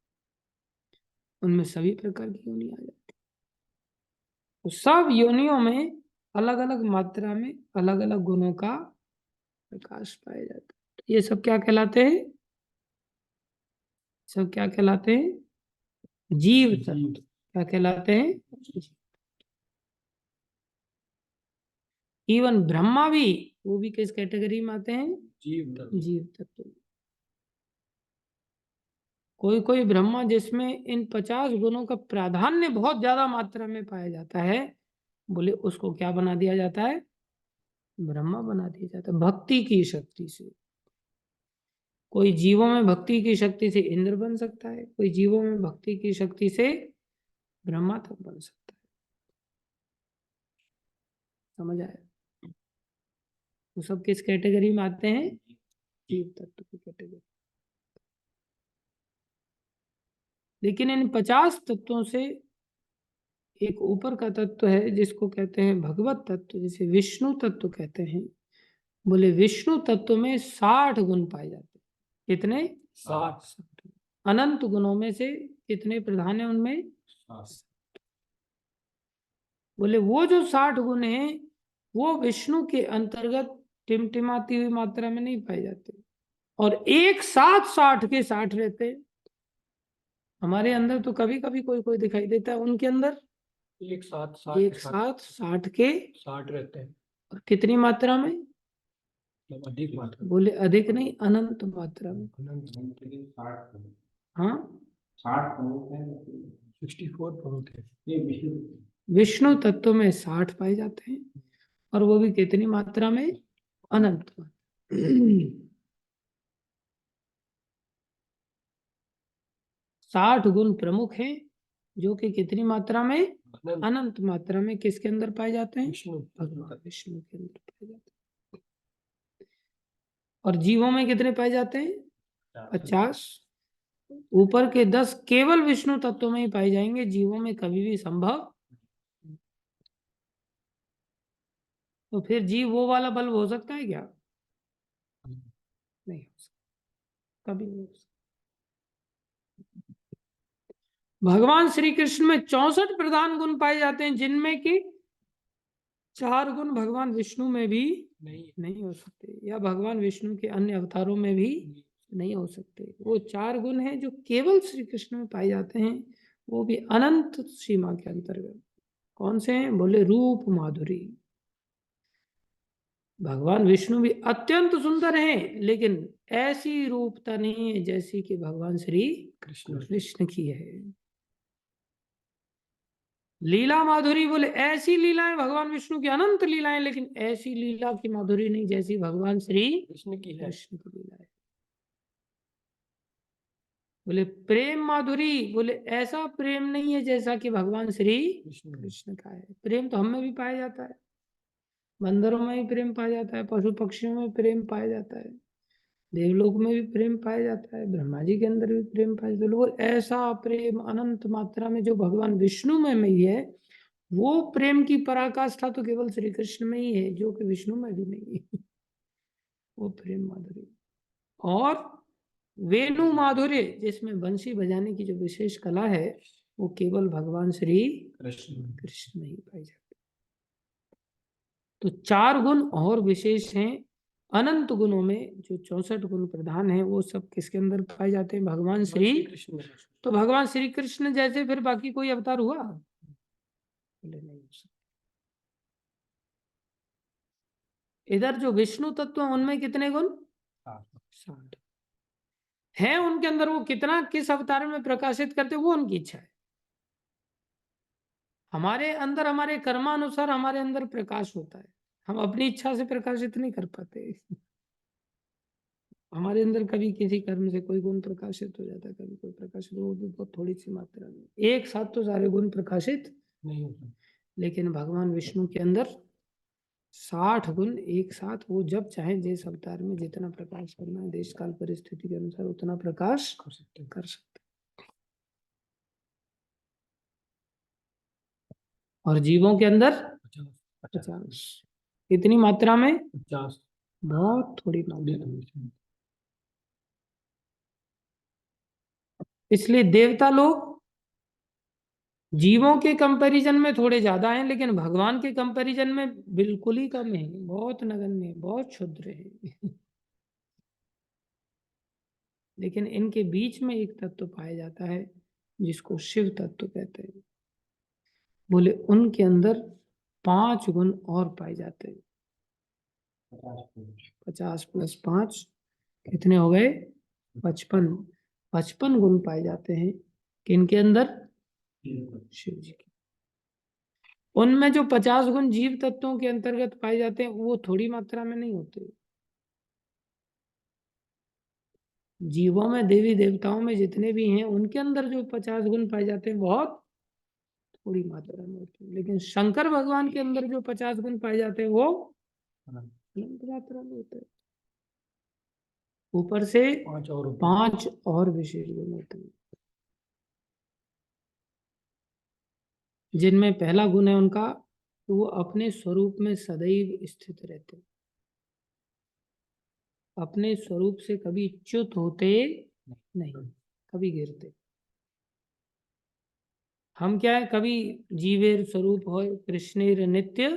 उनमें सभी प्रकार की योनि आ जाती है। तो सब योनियों में अलग अलग मात्रा में अलग अलग गुणों का प्रकाश पाया जाता है। तो ये सब क्या कहलाते हैं? सब क्या कहलाते हैं? जीव तत्व। क्या कहलाते हैं? इवन ब्रह्मा भी, वो भी किस कैटेगरी में आते हैं? जीव तत्व। कोई कोई ब्रह्मा जिसमें इन 50 गुणों का प्राधान्य बहुत ज्यादा मात्रा में पाया जाता है, बोले उसको क्या बना दिया जाता है? ब्रह्मा बना दिया जाता है भक्ति की शक्ति से। कोई जीवों में भक्ति की शक्ति से इंद्र बन सकता है, कोई जीवों में भक्ति की शक्ति से ब्रह्मा तक बन सकता है। समझ आया? वो सब किस कैटेगरी में आते हैं? जीव तत्व की कैटेगरी। लेकिन इन 50 तत्वों से एक ऊपर का तत्व है जिसको कहते हैं भगवत तत्व, जिसे विष्णु तत्व कहते हैं। बोले विष्णु तत्व में 60 गुण पाए जाते हैं। कितने? 60। अनंत गुणों में से कितने प्रधान है उनमें? बोले वो जो 60 गुण है वो विष्णु के अंतर्गत टिमटिमाती हुई मात्रा में नहीं पाए जाते, और एक साथ 60 के 60 रहते हैं। हमारे अंदर तो कभी कभी कोई कोई दिखाई देता है, उनके अंदर एक साथ 60 के 60 रहते हैं। और कितनी मात्रा में? मतलब अधिक मात्रा। बोले अधिक नहीं, अनंत मात्रा में। हाँ, 64 प्रमुख है। विष्णु तत्व में 60 पाए जाते हैं, और वो भी कितनी मात्रा में? अनंत मात्रा। 60 गुण प्रमुख हैं जो कि कितनी मात्रा में? अनंत मात्रा में। किसके अंदर पाए जाते हैं? भगवान विष्णु के अंदर पाए जाते हैं। और जीवों में कितने पाए जाते हैं? 50। ऊपर के 10 केवल विष्णु तत्व में ही पाए जाएंगे, जीवों में कभी भी संभव। तो फिर जीव वो वाला बल्ब हो सकता है क्या? नहीं हो सकता, कभी नहीं हो सकता। भगवान श्री कृष्ण में 64 प्रधान गुण पाए जाते हैं, जिनमें कि 4 गुण भगवान विष्णु में भी नहीं हो सकते, या भगवान विष्णु के अन्य अवतारों में भी नहीं हो सकते। वो 4 गुण हैं जो केवल श्री कृष्ण में पाए जाते हैं, वो भी अनंत सीमा के अंतर्गत। कौन से हैं? बोले रूप माधुरी। भगवान विष्णु भी अत्यंत सुंदर हैं, लेकिन ऐसी रूपता नहीं है जैसी कि भगवान श्री कृष्ण की है। लीला माधुरी, बोले ऐसी लीलाएं भगवान विष्णु की अनंत लीलाएं, लेकिन ऐसी लीला की माधुरी नहीं जैसी भगवान श्री कृष्ण की लीला है। बोले प्रेम माधुरी, बोले ऐसा प्रेम नहीं है जैसा कि भगवान श्री कृष्ण का है। प्रेम तो हम में भी पाया जाता है, बंदरों में भी प्रेम पाया जाता है, पशु पक्षियों में प्रेम पाया जाता है, देवलोक में भी प्रेम पाया जाता है, ब्रह्मा जी के अंदर भी प्रेम पाया जाता है। लोग ऐसा प्रेम अनंत मात्रा में जो भगवान विष्णु में ही है, वो प्रेम की पराकाष्ठा तो केवल श्री कृष्ण में ही है, जो कि विष्णु में भी नहीं है। वो प्रेम माधुर्य। और वेणु माधुर्य, जिसमें बंसी बजाने की जो विशेष कला है, वो केवल भगवान श्री कृष्ण में ही पाई जाती है। तो 4 गुण और विशेष हैं अनंत गुणों में। जो 64 गुण प्रधान हैं वो सब किसके अंदर पाए जाते हैं? भगवान श्री कृष्ण में। तो भगवान श्री कृष्ण जैसे फिर बाकी कोई अवतार हुआ? बोले नहीं हो सकता। इधर जो विष्णु तत्व हैं, उनमें कितने गुण? 60 है उनके अंदर। वो कितना किस अवतार में प्रकाशित करते वो उनकी इच्छा है। हमारे अंदर हमारे कर्मानुसार हमारे अंदर प्रकाश होता है। हम अपनी इच्छा से प्रकाशित नहीं कर पाते। हमारे अंदर कभी किसी कर्म से कोई गुण प्रकाशित हो जाता है, कभी कोई प्रकाशित, वो भी बहुत थोड़ी सी मात्रा में। एक साथ तो सारे गुण प्रकाशित नहीं होता। लेकिन भगवान विष्णु के अंदर 60 गुण एक साथ, वो जब चाहे जिस अवतार में जितना प्रकाश करना है, देश काल परिस्थिति के अनुसार उतना प्रकाश कर सकते हैं। कर सकते। और जीवों के अंदर 50 कितनी मात्रा में? 50 बहुत थोड़ी मात्रा में। इसलिए देवता लोग जीवों के कंपैरिजन में थोड़े ज्यादा हैं, लेकिन भगवान के कंपैरिजन में बिल्कुल ही कम है, बहुत नगण्य है, बहुत क्षुद्र है। लेकिन इनके बीच में एक तत्व पाया जाता है जिसको शिव तत्व कहते हैं। बोले उनके अंदर 5 गुण और पाए जाते हैं। 50 + 5 कितने हो गए? 55। 55 गुण पाए जाते हैं किनके अंदर? शिव जी के। उनमें जो 50 गुण जीव तत्वों के अंतर्गत पाए जाते हैं वो थोड़ी मात्रा में नहीं होते। जीवों में, देवी देवताओं में जितने भी हैं, उनके अंदर जो 50 गुण पाए जाते हैं बहुत थोड़ी मात्रा में होते हैं। लेकिन शंकर भगवान के अंदर जो 50 गुण पाए जाते हैं वो अनंत मात्रा में होते हैं। ऊपर से 5 और विशेष गुण होते हैं, जिनमें पहला गुण है उनका, तो वो अपने स्वरूप में सदैव स्थित रहते हैं। अपने स्वरूप से कभी च्युत होते नहीं, कभी गिरते। हम क्या है, कभी जीवेर स्वरूप हो कृष्णेर नित्य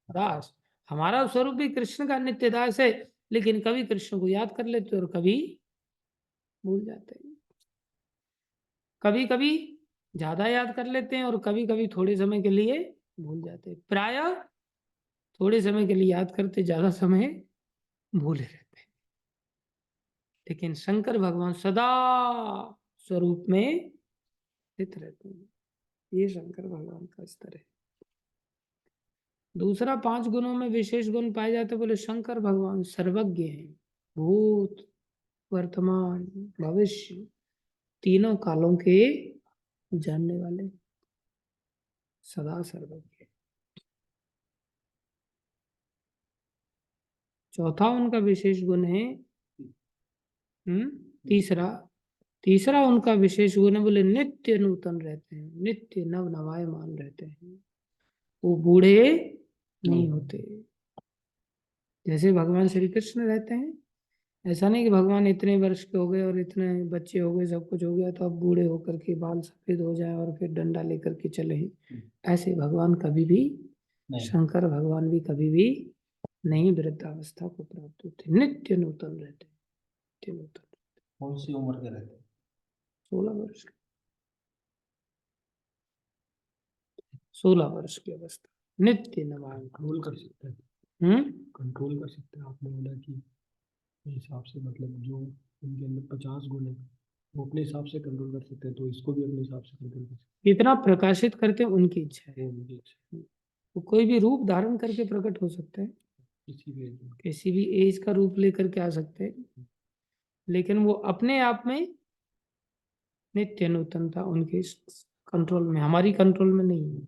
दास। हमारा स्वरूप भी कृष्ण का नित्य दास है, लेकिन कभी कृष्ण को याद कर लेते और कभी भूल जाते हैं। कभी कभी ज्यादा याद कर लेते हैं और कभी कभी थोड़े समय के लिए भूल जाते हैं। प्रायः थोड़े समय के लिए याद करते, ज्यादा समय भूले रहते हैं। लेकिन शंकर भगवान सदा स्वरूप में स्थित रहते हैं। ये शंकर भगवान का स्तर है। दूसरा 5 गुणों में विशेष गुण पाए जाते, बोले शंकर भगवान सर्वज्ञ हैं। भूत, वर्तमान, भविष्य तीनों कालों के जानने वाले, सदा सर्वज्ञ। चौथा उनका विशेष गुण है तीसरा तीसरा उनका विशेष गुण है, बोले नित्य नूतन रहते हैं, नित्य नव नवायमान रहते हैं। वो बूढ़े नहीं होते। जैसे भगवान श्री कृष्ण रहते हैं, ऐसा नहीं कि भगवान इतने वर्ष के हो गए और इतने बच्चे हो गए, सब कुछ हो गया तो अब बूढ़े होकर के बाल सफेद हो जाए और फिर डंडा लेकर के चले हैं। ऐसे भगवान कभी भी, शंकर भगवान भी कभी भी नहीं वृद्धावस्था को प्राप्त होते, नित्य नूतन रहते, नित्य नूतन। कौन सी उम्र के रहते? 16 वर्ष, 16 वर्ष की अवस्था, नित्य नवायन। कंट्रोल कर सकते हैं, कंट्रोल कर सकते हैं। आपने बोला कि हिसाब से, मतलब जो उनके अंदर 50 गुण है वो अपने हिसाब से कंट्रोल कर सकते हैं, तो इसको भी अपने हिसाब से कंट्रोल कर सकते कितना प्रकाशित करते हैं उनकी इच्छा है। हैं। उनकी इच्छा, वो कोई भी रूप धारण करके प्रकट हो सकते हैं, किसी भी age में। किसी भी एज का रूप लेकर के आ सकते हैं, लेकिन वो अपने आप में नित्य नूतनता उनके कंट्रोल में, हमारी कंट्रोल में नहीं है।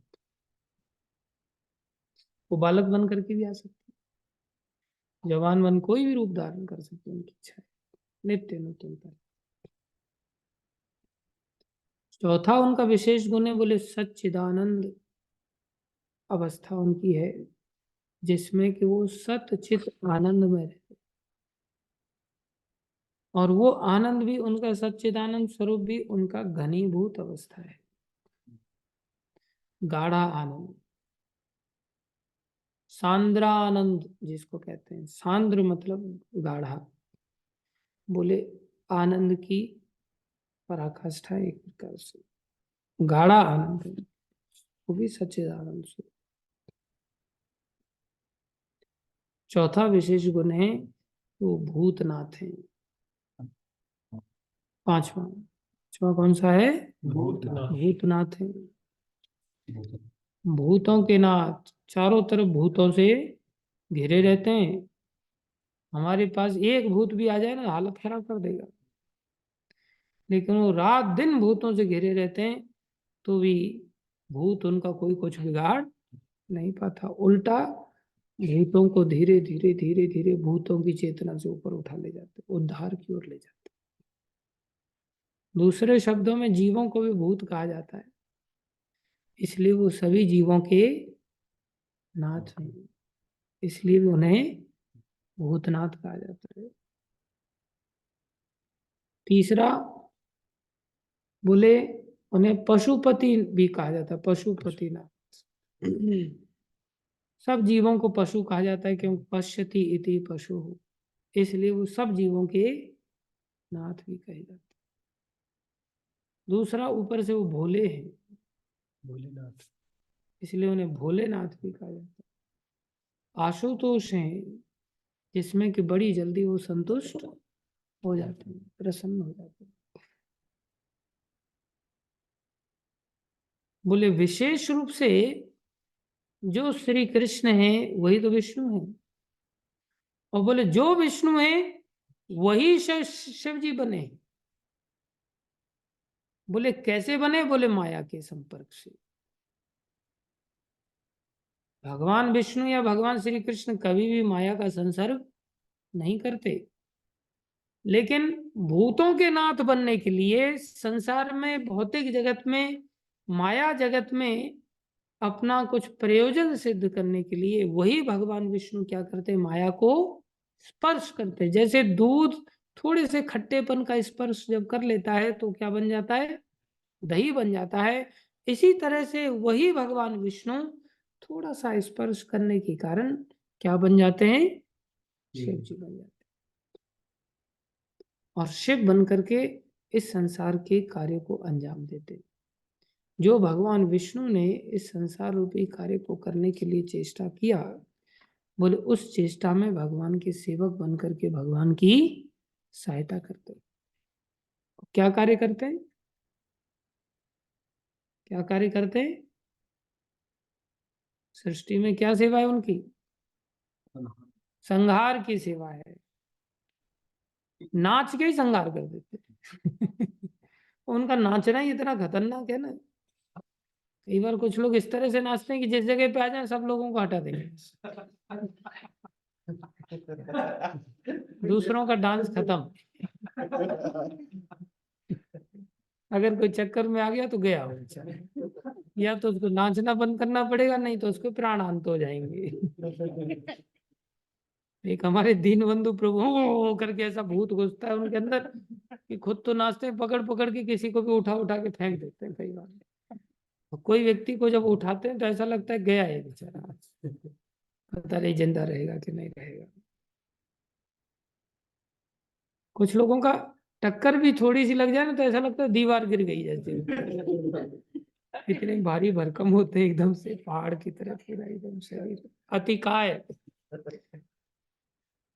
वो बालक बन करके भी आ सकते हैं, जवान बन कोई भी रूप धारण कर सकते हैं, उनकी इच्छा है, नित्य नूतनता। चौथा उनका विशेष गुण है, बोले सच्चिदानंद अवस्था उनकी है, जिसमें कि वो सत चित आनंद में रहते, और वो आनंद भी उनका, सच्चिदानंद स्वरूप भी उनका घनीभूत अवस्था है, गाढ़ा आनंद, सांद्रानंद जिसको कहते हैं, सांद्र मतलब गाढ़ा, बोले आनंद की पराकाष्ठा एक प्रकार से गाढ़ा आनंद है, वो भी सच्चिदानंद से। चौथा विशेष गुण है वो भूतनाथ है। पांचवा कौन सा है? भूतनाथ। भूतनाथ है, भूतों के नाथ, चारों तरफ भूतों से घिरे रहते हैं। हमारे पास एक भूत भी आ जाए ना हालत खराब कर देगा, लेकिन वो रात दिन भूतों से घिरे रहते हैं, तो भी भूत उनका कोई कुछ बिगाड़ नहीं पाता। उल्टा भूतों को धीरे धीरे धीरे धीरे भूतों की चेतना से ऊपर उठा ले जाते, उद्धार की ओर ले जाते। दूसरे शब्दों में जीवों को भी भूत कहा जाता है, इसलिए वो सभी जीवों के नाथ हैं, इसलिए भी उन्हें भूतनाथ कहा जाता है। तीसरा बोले उन्हें पशुपति भी कहा जाता है, पशुपति नाथ। सब जीवों को पशु कहा जाता है क्योंकि पश्यति इति पशु, इसलिए वो सब जीवों के नाथ भी कहे जाते हैं। दूसरा ऊपर से वो भोले हैं, भोलेनाथ। इसलिए उन्हें भोलेनाथ भी कहा जाता है। आशुतोष हैं, जिसमें कि बड़ी जल्दी वो संतुष्ट हो जाते हैं, प्रसन्न हो जाते हैं। बोले विशेष रूप से जो श्री कृष्ण है वही तो विष्णु है, और बोले जो विष्णु है वही शिव जी बने। बोले कैसे बने? बोले माया के संपर्क से। भगवान विष्णु या भगवान श्री कृष्ण कभी भी माया का संसर्ग नहीं करते, लेकिन भूतों के नाथ बनने के लिए संसार में, भौतिक जगत में, माया जगत में अपना कुछ प्रयोजन सिद्ध करने के लिए वही भगवान विष्णु क्या करते? माया को स्पर्श करते। जैसे दूध थोड़े से खट्टेपन का स्पर्श जब कर लेता है तो क्या बन जाता है? दही बन जाता है। इसी तरह से वही भगवान विष्णु थोड़ा सा स्पर्श करने के कारण क्या बन जाते हैं? शिव जी बन जाते हैं, और शिव बन करके इस संसार के कार्य को अंजाम देते। जो भगवान विष्णु ने इस संसार रूपी कार्य को करने के लिए चेष्टा किया, बोले उस चेष्टा में भगवान के सेवक बन करके भगवान की सहायता करते। क्या कार्य करते हैं? क्या कार्य करते हैं? सृष्टि में क्या सेवा है उनकी? संहार की सेवा है। नाच के ही संहार कर देते। उनका नाचना ही इतना खतरनाक है ना, कई बार कुछ लोग इस तरह से नाचते हैं कि जिस जगह पे आ जाए सब लोगों को हटा देंगे, दूसरों का डांस खत्म। अगर कोई चक्कर में आ गया तो गया वो बेचारा, या तो उसको नाचना बंद करना पड़ेगा, नहीं तो उसको प्राणांत हो जाएंगे। एक हमारे दीन बंधु प्रभु हो करके ऐसा भूत घुसता है उनके अंदर कि खुद तो नाचते हैं, पकड़ पकड़ के किसी को भी उठा उठा के फेंक देते हैं कई बार। और कोई व्यक्ति को जब उठाते हैं तो ऐसा लगता है गया है बेचारा, पता नहीं जिंदा रहेगा कि नहीं रहेगा। कुछ लोगों का टक्कर भी थोड़ी सी लग जाए ना तो ऐसा लगता है दीवार गिर गई जैसे। इतने भारी भरकम होते हैं एकदम से, पहाड़ की तरह पूरा एकदम शरीर। अतिकाय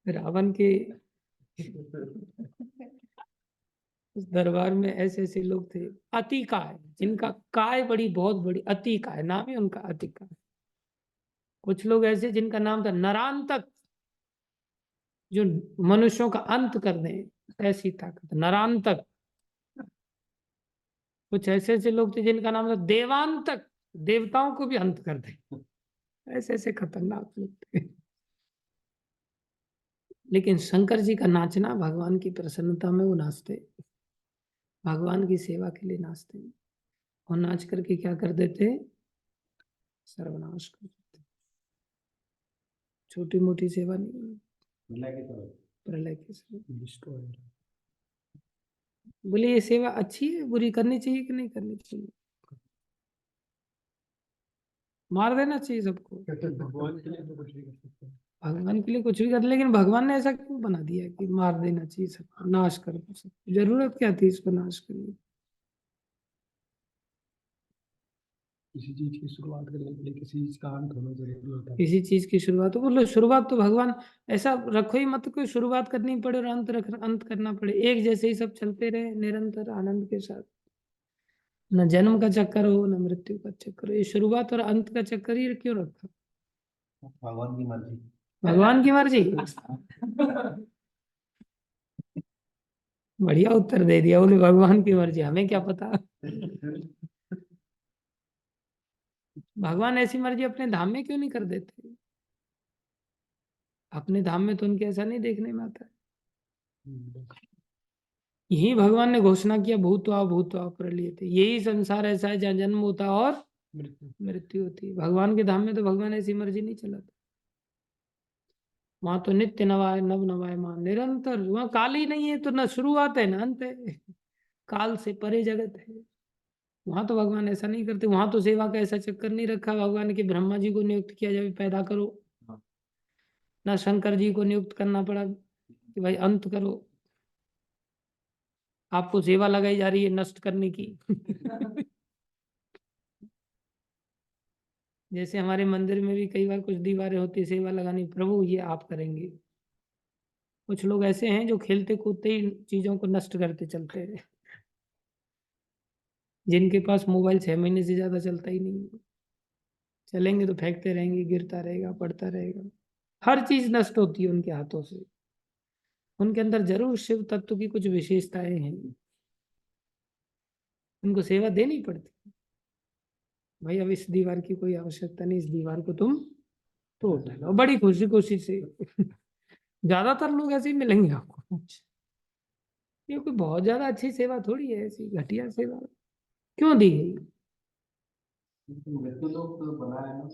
रावण के उस दरबार में ऐसे ऐसे लोग थे, अतिकाय, जिनका काय बड़ी बहुत बड़ी, अतिकाय नाम है उनका, अतिकाय। कुछ लोग ऐसे जिनका नाम था नरांतक, जो मनुष्यों का अंत कर दें ऐसी ताकत, नरांतक। कुछ ऐसे ऐसे लोग थे जिनका नाम था देवांतक, देवताओं को भी अंत कर दे, ऐसे ऐसे खतरनाक लोग थे। लेकिन शंकर जी का नाचना भगवान की प्रसन्नता में वो नाचते, भगवान की सेवा के लिए नाचते, और नाच करके क्या कर देते? सर्वनाश कर देते। छोटी मोटी सेवा नहीं, प्रलय की सेवा। बोले ये सेवा अच्छी है, बुरी करनी चाहिए कि नहीं करनी चाहिए? मार देना चाहिए सबको। भगवान के लिए तो कुछ भी कर सकते हैं। भगवान के लिए कुछ भी कर, लेकिन भगवान ने ऐसा क्यों बना दिया कि मार देना चाहिए सबको, नाश कर दो सबको? जरूरत क्या थी इसको नाश करने की? किसी चीज की शुरुआत करने के लिए किसी चीज का अंत होना जरूरी होता है। किसी चीज की शुरुआत तो बोलो, शुरुआत तो भगवान ऐसा रखो ही मत कोई शुरुआत करनी पड़े और अंत करना पड़े, एक जैसे ही सब चलते रहे निरंतर आनंद के साथ। न जन्म का चक्कर हो न मृत्यु का चक्कर हो, ये शुरुआत और अंत का चक्कर ही क्यों रखा? भगवान की मर्जी। भगवान की मर्जी। बढ़िया उत्तर दे दिया, बोले भगवान की मर्जी, हमें क्या पता। भगवान ऐसी मर्जी अपने धाम में क्यों नहीं कर देते? अपने धाम में तो उनके ऐसा नहीं देखने में आता है। यही भगवान ने घोषणा किया, भूत्वा प्रलीयते, यही संसार ऐसा है जहाँ जन्म होता है और मृत्यु। मृत्यु होती है। भगवान के धाम में तो भगवान ऐसी मर्जी नहीं चलाता। वहां तो नित्य नवाय नव नवाय मान निरंतर, वहां काल ही नहीं है, तो न शुरुआत है न अंत है, काल से परे जगत है। वहां तो भगवान ऐसा नहीं करते, वहां तो सेवा का ऐसा चक्कर नहीं रखा भगवान के ब्रह्मा जी को नियुक्त किया जाए पैदा करो, ना शंकर जी को नियुक्त करना पड़ा कि भाई अंत करो, आपको सेवा लगाई जा रही है नष्ट करने की। जैसे हमारे मंदिर में भी कई बार कुछ दीवारें होती है सेवा लगानी, प्रभु ये आप करेंगे। कुछ लोग ऐसे हैं जो खेलते कूदते ही चीजों को नष्ट करते चलते हैं, जिनके पास मोबाइल 6 महीने से ज्यादा चलता ही नहीं है। चलेंगे तो फेंकते रहेंगे, गिरता रहेगा, पड़ता रहेगा, हर चीज नष्ट होती है उनके हाथों से। उनके अंदर जरूर शिव तत्व की कुछ विशेषताएं हैं, उनको सेवा देनी पड़ती। भाई अब इस दीवार की कोई आवश्यकता नहीं, इस दीवार को तुम तोड़ डालो, बड़ी खुशी खुशी से। ज्यादातर लोग ऐसे ही मिलेंगे आपको। ये कोई बहुत ज्यादा अच्छी सेवा थोड़ी है, ऐसी घटिया सेवा क्यों दी गई? मृत्यु लोग तो बनाया है ना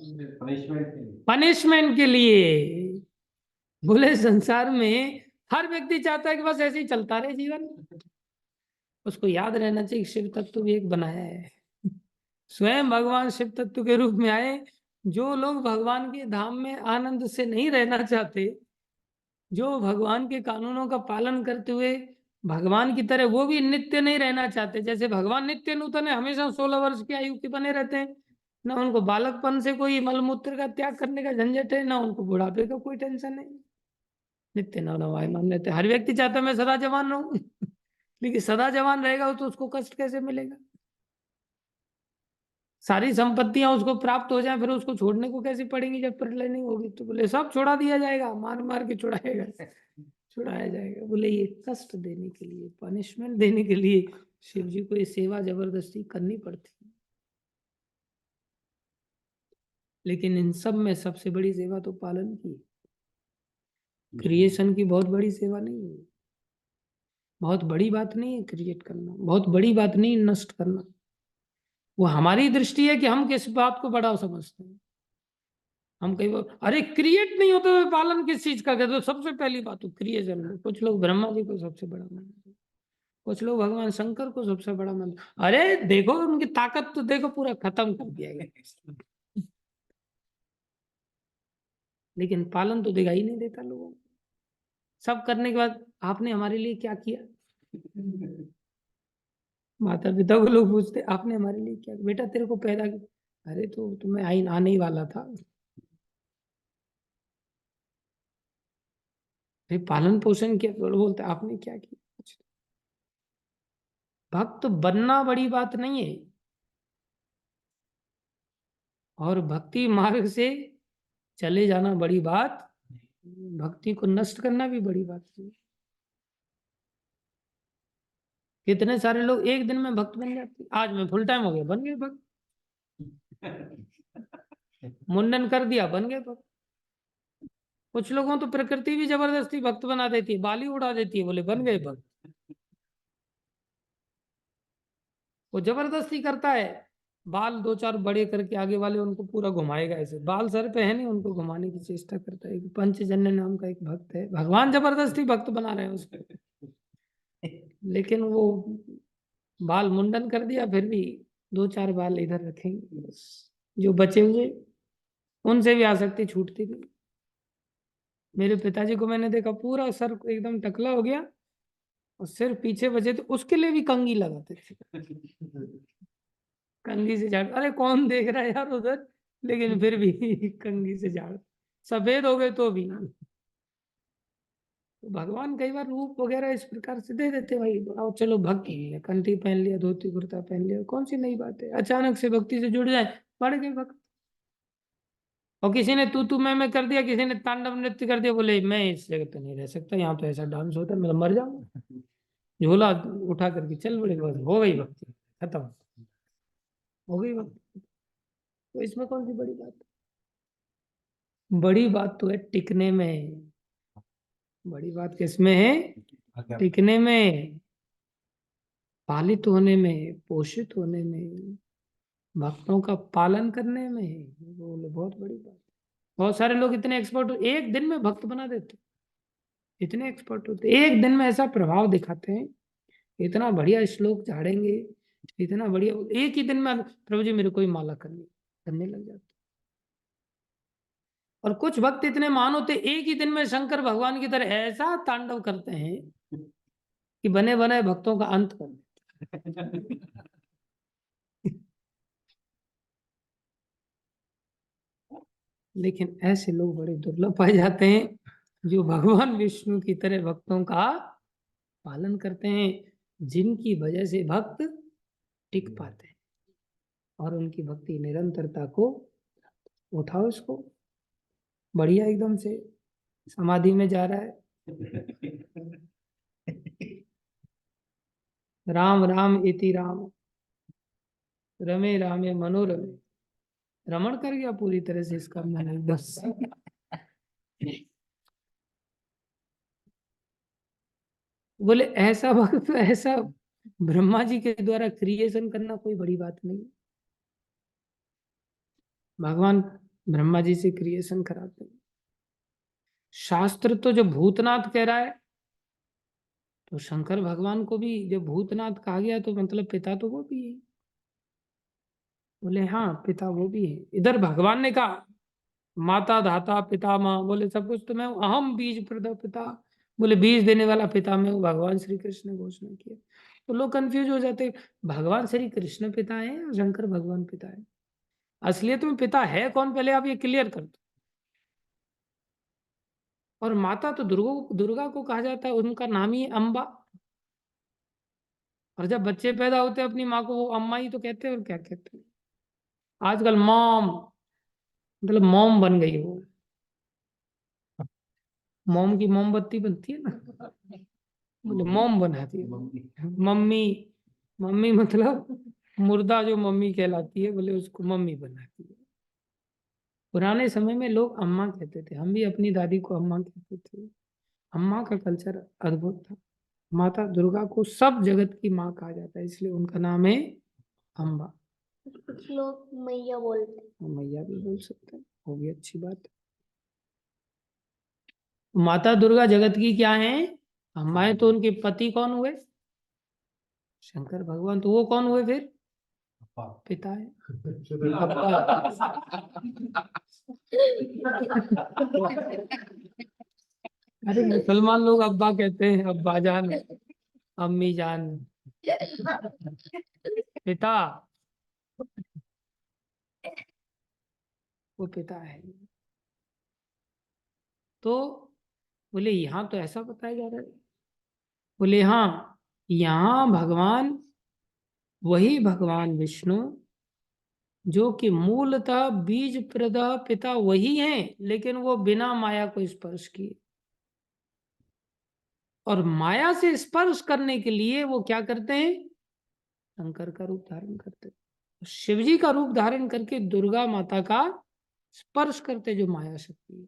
पनिशमेंट के लिए। पनिशमेंट के लिए। बोले संसार में हर व्यक्ति चाहता है कि बस ऐसे ही चलता रहे जीवन। उसको याद रहना चाहिए शिव तत्व भी एक बनाया है, स्वयं भगवान शिव तत्व के रूप में आए। जो लोग भगवान के धाम में आनंद से नहीं रहना चाहते, जो भगवान के कानूनों का पालन करते हुए भगवान की तरह वो भी नित्य नहीं रहना चाहते, जैसे भगवान नित्य नूतन है, हमेशा 16 वर्ष की आयु के बने रहते हैं, ना उनको बालकपन से कोई मलमूत्र का त्याग करने का झंझट है, ना उनको बुढ़ापे का कोई टेंशन है, नित्य नवनवाय मान लेते हैं। हर व्यक्ति चाहता है मैं सदा जवान रहूं। लेकिन सदा जवान रहेगा तो उसको कष्ट कैसे मिलेगा? सारी संपत्तियां उसको प्राप्त हो जाए फिर उसको छोड़ने को कैसी पड़ेंगी जब प्रलय नहीं होगी? तो बोले सब छोड़ा दिया जाएगा, मार मार के छुड़ाएगा, छुड़ाया जाएगा। बोले ये कष्ट देने के लिए, पनिशमेंट देने के लिए शिव जी को ये सेवा जबरदस्ती करनी पड़ती है। लेकिन इन सब में सबसे बड़ी सेवा तो पालन की, क्रिएशन की बहुत बड़ी सेवा नहीं है। बहुत बड़ी बात नहीं है क्रिएट करना, बहुत बड़ी बात नहीं नष्ट करना। वो हमारी दृष्टि है कि हम किस बात को बड़ा समझते हैं। हम कई बार अरे क्रिएट नहीं होता तो पालन किस चीज का कहते हो? सबसे पहली बात तो क्रिएशन में। कुछ लोग ब्रह्मा जी को सबसे बड़ा मानते हैं, कुछ लोग भगवान शंकर को सबसे बड़ा मानते हैं। अरे देखो उनकी ताकत तो देखो, पूरा खत्म कर दिया गया। लेकिन पालन तो दिखाई नहीं देता लोगों को। सब करने के बाद आपने हमारे लिए क्या किया? माता पिता को लोग पूछते आपने हमारे लिए क्या किया? बेटा तेरे को पैदा किया। अरे तो तुम्हें आने ही वाला था। फिर पालन पोषण किया तो बोलते आपने क्या किया? भक्त बनना बड़ी बात नहीं है, और भक्ति मार्ग से चले जाना बड़ी बात, भक्ति को नष्ट करना भी बड़ी बात है। कितने सारे लोग एक दिन में भक्त बन जाते, आज मैं फुल टाइम हो गया बन गए भक्त, मुंडन कर दिया बन गए भक्त। कुछ लोगों तो प्रकृति भी जबरदस्ती भक्त बना देती है, बाली उड़ा देती है, बोले बन गए भक्त। वो जबरदस्ती करता है, बाल 2-4 बड़े करके आगे वाले उनको पूरा घुमाएगा, ऐसे बाल सर पे है नहीं उनको घुमाने की चेष्टा करता है। पंचजन्य नाम का एक भक्त है, भगवान जबरदस्ती भक्त बना रहे हैं उसको, लेकिन वो बाल मुंडन कर दिया फिर भी 2-4 बाल इधर रखेंगे बस। जो बचे हुए उनसे भी आसक्ति छूटती नहीं। मेरे पिताजी को मैंने देखा पूरा सर एकदम टकला हो गया और सिर्फ पीछे बचे तो उसके लिए भी कंघी लगाते थे, कंघी से झाड़। अरे कौन देख रहा है यार उधर, लेकिन फिर भी कंघी से झाड़। सफेद हो गए तो भी। तो भगवान कई बार रूप वगैरह इस प्रकार से दे देते, भाई आओ चलो भक्ति है, कंठी पहन लिया, धोती कुर्ता पहन लिया, कौन सी नई बात है, अचानक से भक्ति से जुड़ जाए, बढ़ गए भक्त। और किसी ने तू मैं कर दिया, किसी ने तांडव नृत्य कर दिया, बोले मैं इस जगह पे नहीं रह सकता, यहाँ तो ऐसा डांस होता है, मैं तो मर जाऊंगा। झोला उठा करके चल बड़े, बस हो गई भक्ति, खत्म हो गई भक्ति। तो इसमें कौन सी बड़ी बात है? बड़ी बात तो है टिकने में। बड़ी बात किसमें है? टिकने में, पालित होने में, पोषित होने में, भक्तों का पालन करने में। बोले बहुत बड़ी बात। बहुत सारे लोग इतने एक्सपर्ट एक दिन में भक्त बना देते, इतने एक्सपर्ट होते, एक दिन में ऐसा प्रभाव दिखाते हैं, इतना बढ़िया श्लोक झाड़ेंगे, इतना बढ़िया, एक ही दिन में प्रभु जी मेरे को ही माला करने लग जाते। और कुछ भक्त इतने महान होते, एक ही दिन में शंकर भगवान की तरह ऐसा तांडव करते हैं कि बने बनाए भक्तों का अंत कर देते। लेकिन ऐसे लोग बड़े दुर्लभ पाए जाते हैं जो भगवान विष्णु की तरह भक्तों का पालन करते हैं, जिनकी वजह से भक्त टिक पाते हैं और उनकी भक्ति निरंतरता को। उठाओ इसको, बढ़िया एकदम से समाधि में जा रहा है। राम राम इति राम, रमे रामे मनोरमे। रमण कर गया पूरी तरह से इसका मन बस। बोले ऐसा वक्त, ऐसा ब्रह्मा जी के द्वारा क्रिएशन करना कोई बड़ी बात नहीं। भगवान ब्रह्मा जी से क्रिएशन कराते हैं। शास्त्र तो जो भूतनाथ कह रहा है, तो शंकर भगवान को भी जब भूतनाथ कहा गया तो मतलब पिता तो वो भी है। बोले हाँ पिता वो भी है। इधर भगवान ने कहा माता धाता पिता माँ, बोले सब कुछ तो मैं हूं, अहम बीज प्रदा पिता। बोले बीज देने वाला पिता मैं हूँ, भगवान श्री कृष्ण ने घोषणा किया। तो लोग कंफ्यूज हो जाते हैं, भगवान श्री कृष्ण पिता है या शंकर भगवान पिता है? असलियत में पिता है कौन, पहले आप ये क्लियर कर दो। और माता तो दुर्गा को कहा जाता है, उनका नाम ही है अम्बा। और जब बच्चे पैदा होते हैं अपनी माँ को वो अम्मा ही तो कहते हैं, और क्या कहते हैं। आजकल मॉम मतलब मॉम बन गई वो, मोम की मोमबत्ती बनती है ना, बोले मोम बनाती है। मम्मी, मम्मी मतलब मुर्दा जो मम्मी कहलाती है, बोले उसको मम्मी बनाती है। पुराने समय में लोग अम्मा कहते थे, हम भी अपनी दादी को अम्मा कहते थे। अम्मा का कल्चर अद्भुत था। माता दुर्गा को सब जगत की माँ कहा जाता है, इसलिए उनका नाम है अम्बा। कुछ लोग मैया बोलते हैं। मैया भी बोल सकते हैं, वो भी अच्छी बात है। माता दुर्गा जगत की क्या है? अम्मा है। तो उनके पति कौन हुए? शंकर भगवान। तो वो कौन हुए फिर? पिता है, अरे मुसलमान लोग अब्बा कहते हैं, अब्बा जान, अम्मी जान, पिता, वो पिता है। तो बोले यहाँ तो ऐसा बताया जा रहा है। बोले हाँ, यहाँ भगवान, वही भगवान विष्णु जो कि मूलतः बीज प्रदा पिता वही है, लेकिन वो बिना माया को स्पर्श किए। और माया से स्पर्श करने के लिए वो क्या करते हैं? शंकर का रूप धारण करते हैं। शिव जी का रूप धारण करके दुर्गा माता का स्पर्श करते, जो माया शक्ति है।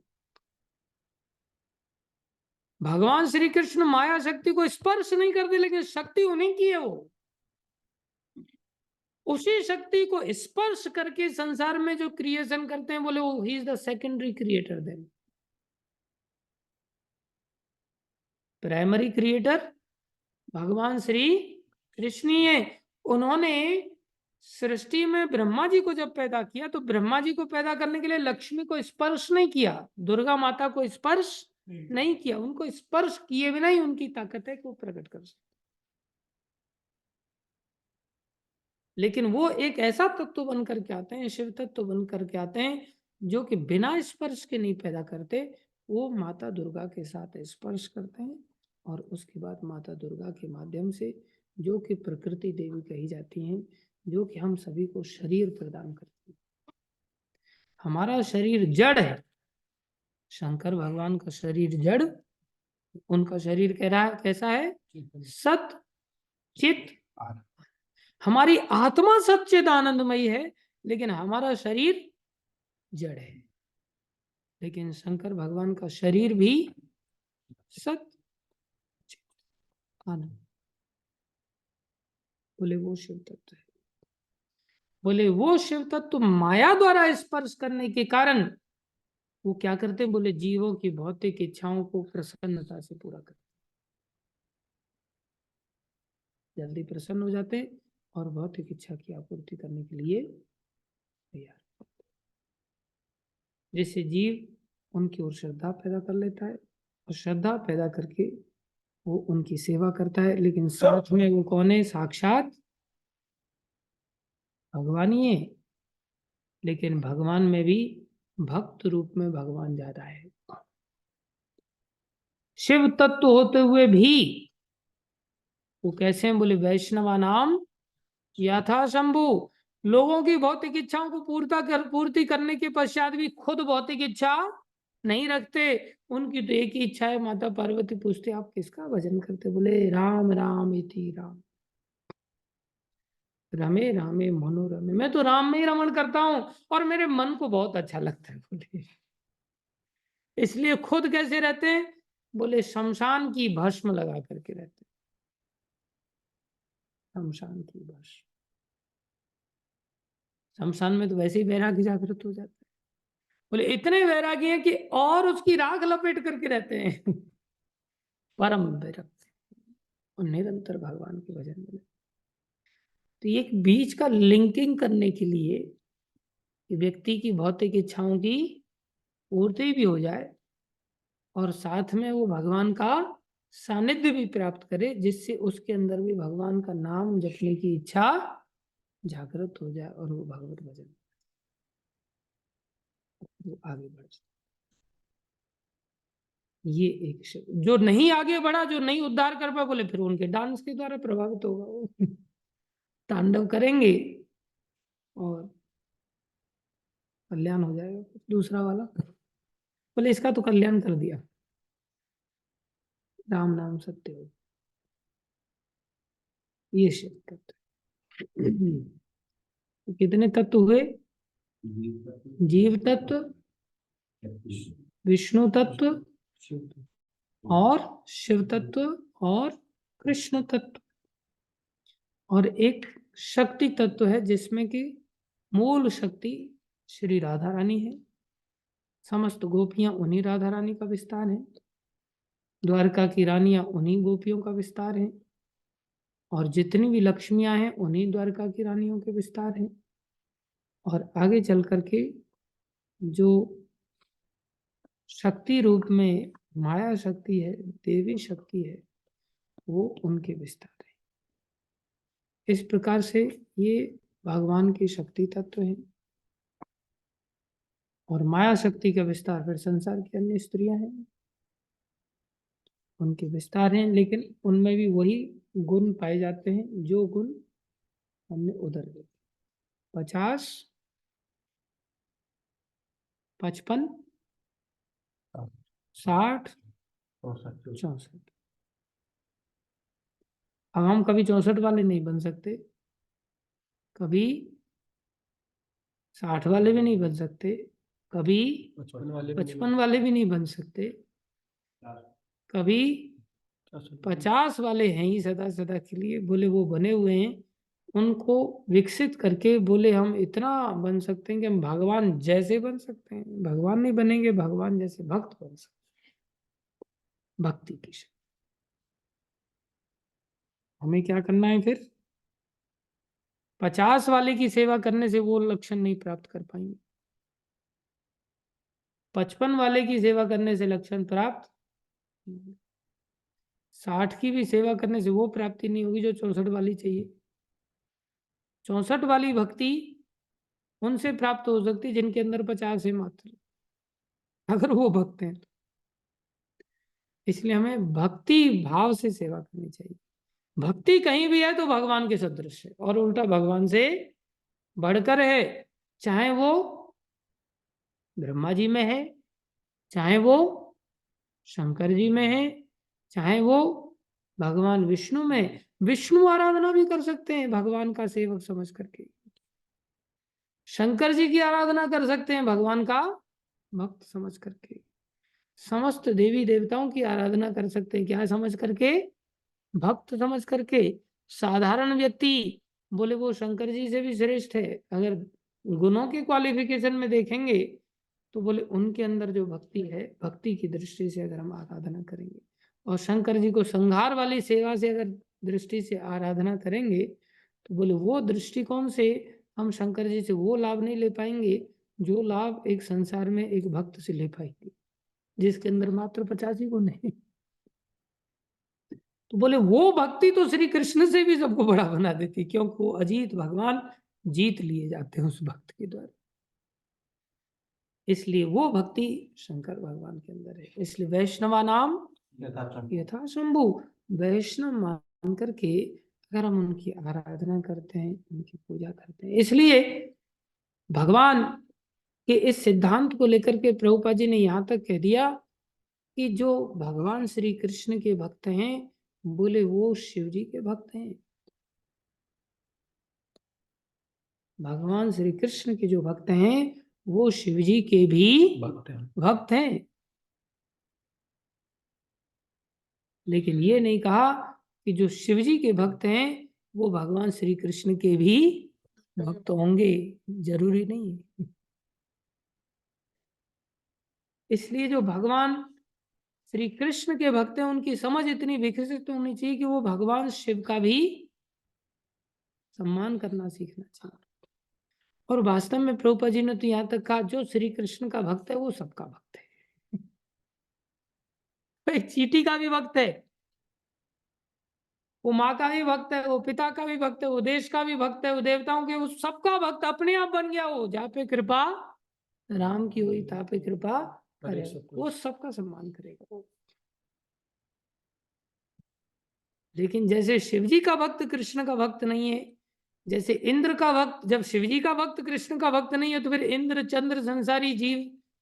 भगवान श्री कृष्ण माया शक्ति को स्पर्श नहीं करते, लेकिन शक्ति उन्हीं की है। वो उसी शक्ति को स्पर्श करके संसार में जो क्रिएशन करते हैं, बोले वो ही is the secondary creator. Then primary creator भगवान श्री कृष्ण ही है। उन्होंने सृष्टि में ब्रह्मा जी को जब पैदा किया तो ब्रह्मा जी को पैदा करने के लिए लक्ष्मी को स्पर्श नहीं किया, दुर्गा माता को स्पर्श नहीं किया, उनको स्पर्श किए बिना ही उनकी ताकत है कि वो प्रकट कर सकते। लेकिन वो एक ऐसा तत्व बन करके आते हैं, शिव तत्व बन करके आते हैं, जो कि बिना स्पर्श के नहीं पैदा करते। वो माता दुर्गा के साथ स्पर्श करते हैं और उसके बाद माता दुर्गा के माध्यम से, जो कि प्रकृति देवी कही जाती हैं, जो कि हम सभी को शरीर प्रदान करती है। हमारा शरीर जड़ है, शंकर भगवान का शरीर जड़, उनका शरीर कैसा है? सत चित। हमारी आत्मा सच्चिद आनंदमयी है, लेकिन हमारा शरीर जड़ है। लेकिन शंकर भगवान का शरीर भी सत चित आनंद। बोले वो शिव तत्व है। बोले वो शिव तत्व माया द्वारा स्पर्श करने के कारण वो क्या करते हैं? बोले जीवों की भौतिक इच्छाओं को प्रसन्नता से पूरा करते, जल्दी प्रसन्न हो जाते हैं और भौतिक इच्छा की आपूर्ति करने के लिए तैयार, जिससे जीव उनकी ओर श्रद्धा पैदा कर लेता है और श्रद्धा पैदा करके वो उनकी सेवा करता है। लेकिन साथ में वो कौन है? साक्षात भगवान ही है। लेकिन भगवान में भी भक्त रूप में भगवान ज्यादा है। शिव तत्व होते हुए भी वो कैसे हैं? बोले वैष्णवा नाम यथा शंभु। लोगों की भौतिक इच्छाओं को पूर्ति करने के पश्चात भी खुद भौतिक इच्छा नहीं रखते। उनकी तो एक ही इच्छा है। माता पार्वती पूछते आप किसका भजन करते? बोले राम राम इति राम रमे रामे मनोरमे। मैं तो राम में ही रमण करता हूं और मेरे मन को बहुत अच्छा लगता है। बोले इसलिए खुद कैसे रहते हैं? बोले शमशान की भस्म लगा करके रहते हैं। शमशान की भस्म। शमशान में तो वैसे ही वैराग्य जागृत हो जाता है। बोले इतने वैरागी हैं कि और उसकी राख लपेट करके रहते हैं। परम वैराग्य और निरंतर भगवान के भजन में। तो एक बीच का लिंकिंग करने के लिए व्यक्ति की भौतिक इच्छाओं की पूर्ति भी हो जाए और साथ में वो भगवान का सानिध्य भी प्राप्त करे, जिससे उसके अंदर भी भगवान का नाम जपने की इच्छा जागृत हो जाए और वो भगवत भजन वो आगे बढ़ जाए। ये एक शिव जो नहीं आगे बढ़ा, जो नहीं उद्धार कर पाए, बोले फिर उनके डांस के द्वारा प्रभावित होगा। वो तांडव करेंगे और कल्याण हो जाएगा। दूसरा वाला बोले इसका तो कल्याण कर दिया, राम नाम सत्य हो। ये शिव तत्व। कितने तत्व हुए? जीव तत्व, विष्णु तत्व और शिव तत्व और कृष्ण तत्व, और एक शक्ति तत्व है जिसमें कि मूल शक्ति श्री राधा रानी है। समस्त गोपियां उन्हीं राधा रानी का विस्तार है। द्वारका की रानियां उन्हीं गोपियों का विस्तार है और जितनी भी लक्ष्मियां हैं उन्हीं द्वारका की रानियों के विस्तार हैं। और आगे चल करके जो शक्ति रूप में माया शक्ति है, देवी शक्ति है, वो उनके विस्तार है। इस प्रकार से ये भगवान की शक्ति तत्व है। और माया शक्ति का विस्तार फिर संसार की अन्य स्त्रियां हैं, उनके विस्तार हैं। लेकिन उनमें भी वही गुण पाए जाते हैं जो गुण हमने उधर देखे। 50, 55, 60, 64। अब हम कभी 64 वाले नहीं बन सकते, कभी 60 वाले भी नहीं बन सकते, कभी 55 वाले भी नहीं बन सकते, कभी 50 वाले हैं ही सदा सदा के लिए। बोले वो बने हुए हैं, उनको विकसित करके बोले हम इतना बन सकते हैं कि हम भगवान जैसे बन सकते हैं। भगवान नहीं बनेंगे, भगवान जैसे भक्त बन सकते हैं। भक्ति की शक्ति। हमें क्या करना है फिर? 50 वाले की सेवा करने से वो लक्षण नहीं प्राप्त कर पाएंगे। 55 वाले की सेवा करने से लक्षण प्राप्त, 60 की भी सेवा करने से वो प्राप्ति नहीं होगी जो 64 वाली चाहिए। 64 वाली भक्ति उनसे प्राप्त हो सकती है जिनके अंदर 50 है मात्र, अगर वो भक्त हैं तो। इसलिए हमें भक्ति भाव से सेवा करनी चाहिए। भक्ति कहीं भी है तो भगवान के सदृश है, और उल्टा भगवान से बढ़कर है। चाहे वो ब्रह्मा जी में है, चाहे वो शंकर जी में है, चाहे वो भगवान विष्णु में। विष्णु आराधना भी कर सकते हैं भगवान का सेवक समझ करके, शंकर जी की आराधना कर सकते हैं भगवान का भक्त समझ करके, समस्त देवी देवताओं की आराधना कर सकते हैं क्या समझ करके? भक्त समझ करके। साधारण व्यक्ति बोले वो शंकर जी से भी श्रेष्ठ है, अगर गुणों के क्वालिफिकेशन में देखेंगे तो बोले उनके अंदर जो भक्ति है, भक्ति की दृष्टि से अगर हम आराधना करेंगे, और शंकर जी को संहार वाली सेवा से अगर दृष्टि से आराधना करेंगे, तो बोले वो दृष्टिकोण से हम शंकर जी से वो लाभ नहीं ले पाएंगे जो लाभ एक संसार में एक भक्त से ले पाएंगे जिसके अंदर मात्र 50 ही गुण है। तो बोले वो भक्ति तो श्री कृष्ण से भी सबको बड़ा बना देती, क्योंकि वो अजीत भगवान जीत लिए जाते हैं उस भक्त के द्वारा। इसलिए वो भक्ति शंकर भगवान के अंदर है। इसलिए वैष्णवा नाम यथा शंभु, वैष्णव मान करके अगर हम उनकी आराधना करते हैं, उनकी पूजा करते हैं। इसलिए भगवान के इस सिद्धांत को लेकर के प्रभुपाद जी ने यहाँ तक कह दिया कि जो भगवान श्री कृष्ण के भक्त हैं, बोले वो शिव जी के भक्त हैं। भगवान श्री कृष्ण के जो भक्त हैं वो शिव जी के भी भक्त हैं। लेकिन ये नहीं कहा कि जो शिव जी के भक्त हैं वो भगवान श्री कृष्ण के भी भक्त होंगे, जरूरी नहीं है। इसलिए जो भगवान श्री कृष्ण के भक्त हैं उनकी समझ इतनी विकसित होनी चाहिए कि वो भगवान शिव का भी सम्मान करना सीखना चाहिए। और वास्तव में प्रभुपाद जी ने तो यहाँ तक कहा जो श्री कृष्ण का भक्त है वो सबका भक्त है। एक चींटी का भी भक्त है, वो माँ का भी भक्त है, वो पिता का भी भक्त है, वो देश का भी भक्त है, वो देवताओं के, वो सबका भक्त अपने आप बन गया। वो जहाँ पे कृपा राम की हुई तहाँ पे कृपा करे, वो सबका सम्मान करेगा। लेकिन जैसे शिवजी का भक्त कृष्ण का भक्त नहीं है, जैसे इंद्र का भक्त, जब शिवजी का भक्त कृष्ण का भक्त नहीं है तो फिर इंद्र चंद्र संसारी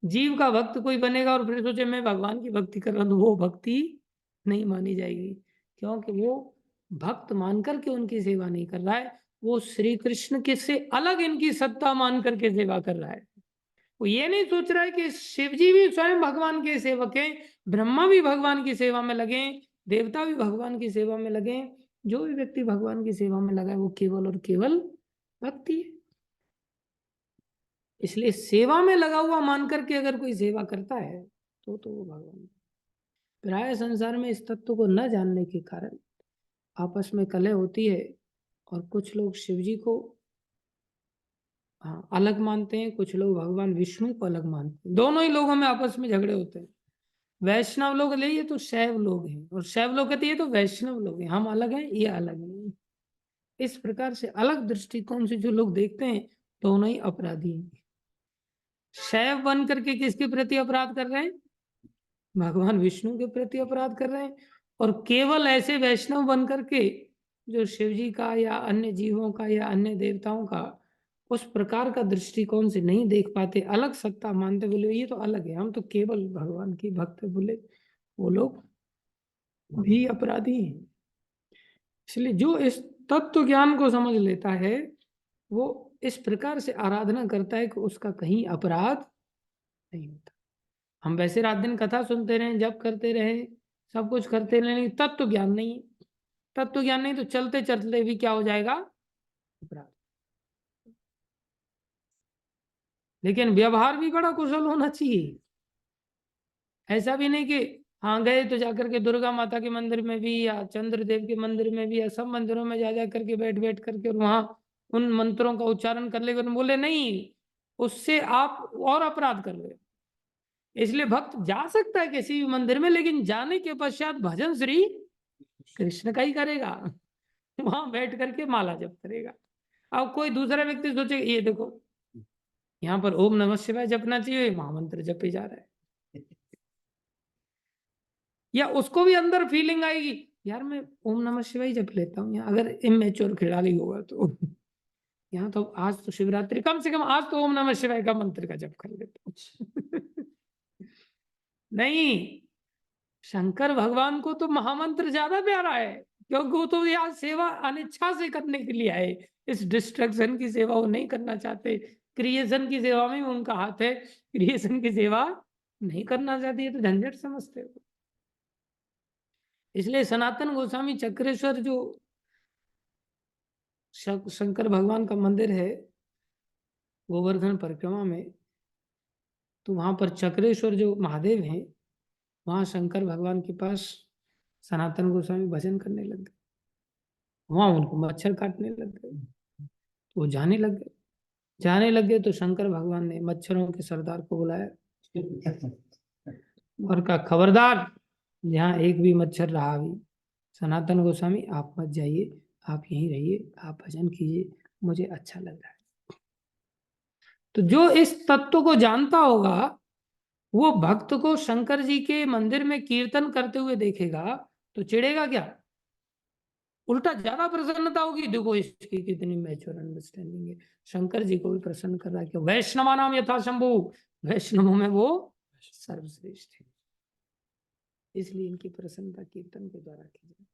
जीव का भक्त कोई बनेगा और फिर सोचे मैं भगवान की भक्ति कर रहा हूं, वो भक्ति नहीं मानी जाएगी। क्योंकि वो भक्त मान करके उनकी सेवा नहीं कर रहा है, वो श्री कृष्ण के से अलग इनकी सत्ता मान करके सेवा कर रहा है। वो ये नहीं सोच रहा है कि शिवजी भी स्वयं भगवान के सेवक हैं, ब्रह्मा भी भगवान की सेवा में लगे, देवता भी भगवान की सेवा में लगे। जो भी व्यक्ति भगवान की सेवा में लगा है वो केवल और केवल भक्ति है। इसलिए सेवा में लगा हुआ मान करके अगर कोई सेवा करता है तो वो भगवान। प्राय संसार में इस तत्व को न जानने के कारण आपस में कलह होती है, और कुछ लोग शिवजी को अलग मानते हैं, कुछ लोग भगवान विष्णु को अलग मानते हैं। दोनों ही लोगों में आपस में झगड़े होते हैं। वैष्णव लोग ले ये तो शैव लोग हैं, और शैव लोग कहते ये तो वैष्णव लोग हैं, हम अलग हैं ये अलग हैं। इस प्रकार से अलग दृष्टिकोण से जो लोग देखते हैं दोनों ही अपराधी हैं। शैव बन करके किसके प्रति अपराध कर रहे हैं? भगवान विष्णु के प्रति अपराध कर रहे हैं। और केवल ऐसे वैष्णव बन करके जो शिव जी का या अन्य जीवों का या अन्य देवताओं का उस प्रकार का दृष्टिकोण से नहीं देख पाते, अलग सत्ता मानते, बोले ये तो अलग है, हम तो केवल भगवान की भक्त, बोले वो लोग भी अपराधी हैं। इसलिए जो इस तत्व ज्ञान को समझ लेता है वो इस प्रकार से आराधना करता है कि उसका कहीं अपराध नहीं होता। हम वैसे रात दिन कथा सुनते रहे, जप करते रहे, सब कुछ करते रहे, तत्व ज्ञान नहीं, तत्व ज्ञान नहीं तो चलते चलते भी क्या हो जाएगा? अपराध। लेकिन व्यवहार भी बड़ा कुशल होना चाहिए। ऐसा भी नहीं कि हाँ गए तो जाकर के दुर्गा माता के मंदिर में भी या चंद्रदेव के मंदिर में भी या सब मंदिरों में जा करके बैठ करके और वहां उन मंत्रों का उच्चारण कर लेगा। बोले नहीं, उससे आप और अपराध कर रहे हो। इसलिए भक्त जा सकता है किसी भी मंदिर में, लेकिन जाने के पश्चात भजन श्री कृष्ण का ही करेगा, वहां बैठ करके माला जप करेगा। अब कोई दूसरा व्यक्ति सोचे ये देखो यहाँ पर ओम नमः शिवाय जपना चाहिए, महामंत्र जपे जा रहा है, या उसको भी अंदर फीलिंग आएगी यार मैं ओम नमः शिवाय जप लेता हूँ, यहाँ अगर इमेच्योर खिलाड़ी होगा तो यहाँ तो आज तो शिवरात्रि, कम से कम आज तो ओम नमः शिवाय का मंत्र का जप कर लेता हूँ। नहीं, शंकर भगवान को तो महामंत्र ज्यादा प्यारा है, क्योंकि वो तो यहाँ सेवा अनिच्छा से करने के लिए आए। इस डिस्ट्रक्शन की सेवा वो नहीं करना चाहते, क्रिएशन की सेवा में उनका हाथ है, क्रिएशन की सेवा नहीं करना चाहती है तो झंझट समझते हो। इसलिए सनातन गोस्वामी चक्रेश्वर जो शंकर भगवान का मंदिर है गोवर्धन परिक्रमा में, तो वहां पर चक्रेश्वर जो महादेव हैं, वहां शंकर भगवान के पास सनातन गोस्वामी भजन करने लग गए। वहां उनको मच्छर काटने लग गए, तो वो जाने लग गए तो शंकर भगवान ने मच्छरों के सरदार को बुलाया और कहा खबरदार, यहाँ एक भी मच्छर रहा भी, सनातन गोस्वामी आप मत जाइए, आप यहीं रहिए, आप भजन कीजिए, मुझे अच्छा लग रहा है। तो जो इस तत्व को जानता होगा वो भक्त को शंकर जी के मंदिर में कीर्तन करते हुए देखेगा तो चिढ़ेगा क्या, उल्टा ज्यादा प्रसन्नता होगी। देखो इसकी कितनी मैच्योर अंडरस्टैंडिंग है, शंकर जी को भी प्रसन्न कर रहा है कि वैष्णवा नाम यथा शंभु, वैष्णवों में वो सर्वश्रेष्ठ है। इसलिए इनकी प्रसन्नता कीर्तन के द्वारा की जाए।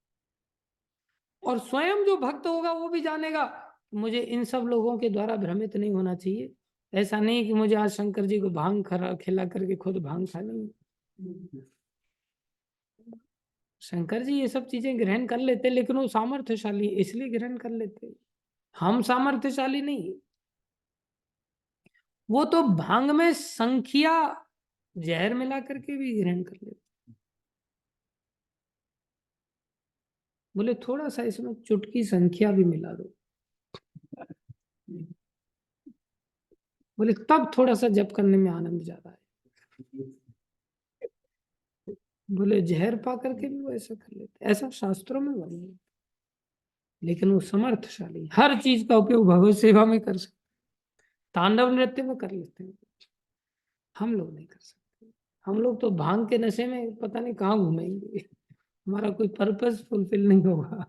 और स्वयं जो भक्त होगा वो भी जानेगा मुझे इन सब लोगों के द्वारा भ्रमित नहीं होना चाहिए। ऐसा नहीं कि मुझे आज शंकर जी को भांग खिला करके खुद भांग खा लेंगे। शंकर जी ये सब चीजें ग्रहण कर लेते, लेकिन वो सामर्थ्यशाली इसलिए ग्रहण कर लेते, हम सामर्थ्यशाली नहीं। वो तो भांग में संख्या जहर मिला करके भी ग्रहण कर लेते। बोले थोड़ा सा इसमें चुटकी संख्या भी मिला दो, बोले तब थोड़ा सा जप करने में आनंद ज्यादा है। बोले जहर पा करके भी वो ऐसा कर लेते, ऐसा शास्त्रों में वर्णन। लेकिन वो समर्थशाली, हर चीज का उपयोग भगवत सेवा में कर सकते, तांडव नृत्य में कर लेते हैं, हम लोग नहीं कर सकते। हम लोग तो भांग के नशे में पता नहीं कहाँ घूमेंगे, हमारा कोई पर्पस फुलफिल नहीं होगा,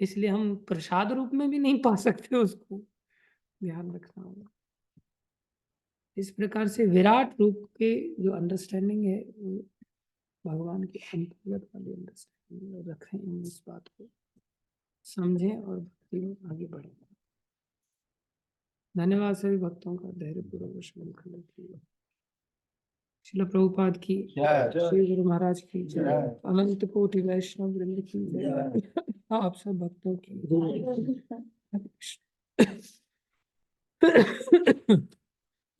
इसलिए हम प्रसाद रूप में भी नहीं पा सकते उसको, ध्यान रखना होगा। इस प्रकार से विराट रूप के जो अंडरस्टैंडिंग है वो भगवान के अंतर्गत वाली अंडरस्टैंडिंग रखें, इस बात को समझें और भक्ति में आगे बढ़ें। धन्यवाद सभी भक्तों का धैर्यपूर्वक श्रवण करने के लिए। श्रील प्रभुपाद की जय। श्री गुरु महाराज की जय, जय। अनंत कोटि वैष्णव वृंद की जय, आप सब भक्तों की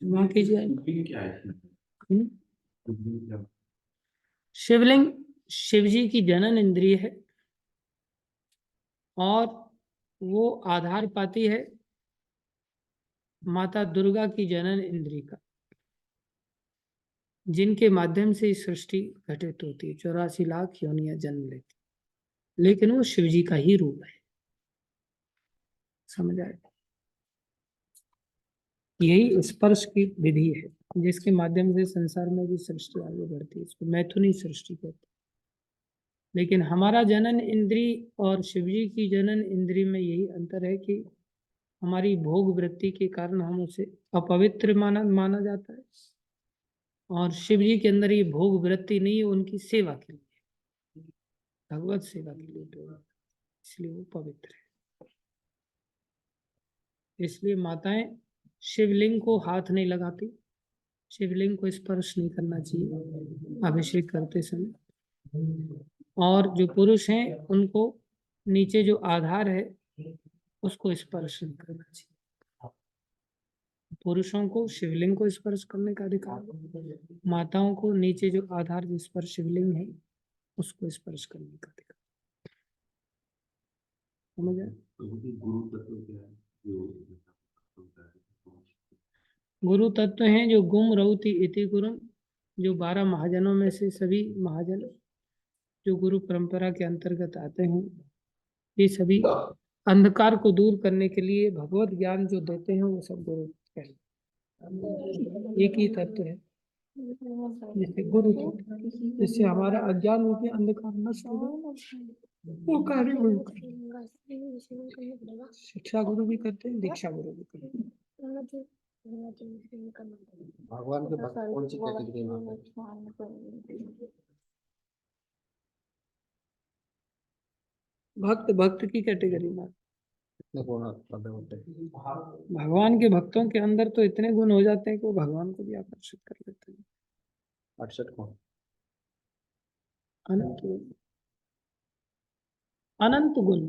माँ की जय। शिवलिंग शिव जी की जनन इंद्रिय है और वो आधार पाती है माता दुर्गा की जनन इंद्रिय का, जिनके माध्यम से सृष्टि घटित होती है। 84 लाख योनियां जन्म लेती, लेकिन वो शिव जी का ही रूप है। समझ आए? यही स्पर्श की विधि है जिसके माध्यम से संसार में भी सृष्टि आगे बढ़ती है। इसको मैथुनी सृष्टि कहते हैं। लेकिन हमारा जनन इंद्री और शिवजी की जनन इंद्री में यही अंतर है कि हमारी भोग वृत्ति के कारण हम उसे अपवित्र माना जाता है, और शिवजी के अंदर ये भोग वृत्ति नहीं है, उनकी सेवा के लिए, भगवत सेवा के लिए, इसलिए वो पवित्र है। इसलिए माताएं शिवलिंग को हाथ नहीं लगाती, शिवलिंग को स्पर्श नहीं करना चाहिए अभिषेक करते समय। और जो पुरुष हैं उनको नीचे जो आधार है उसको स्पर्श नहीं करना चाहिए। पुरुषों को शिवलिंग को स्पर्श करने का अधिकार, माताओं को नीचे जो आधार जिस पर शिवलिंग है उसको स्पर्श करने का अधिकार। समझ आए? गुरु तत्व क्या है जो गुरु तत्व हैं जो गुम रहुति इति गुरु, जो 12 महाजनों में से सभी महाजन जो गुरु परंपरा के अंतर्गत आते हैं, ये सभी अंधकार को दूर करने के लिए भगवत ज्ञान जो देते हैं वो सब गुरु कहलाते। एक ही तत्व है जिससे गुरु तत्व, जिससे हमारा अज्ञान रूपी अंधकार नष्ट हो जाए, वो कार्य गुरु करते हैं। शिक्षा गुरु भी करते हैं, दीक्षा गुरु भी करते हैं। भगवान के भक्त कौन सी कैटेगरी में आते हैं? भक्त की कैटेगरी में कितने गुण पद होते हैं? भगवान के भक्तों के अंदर तो इतने गुण हो जाते हैं कि वो भगवान को भी आकर्षित कर लेते हैं। 68 गुण। अनंत गुण, अनंत गुण।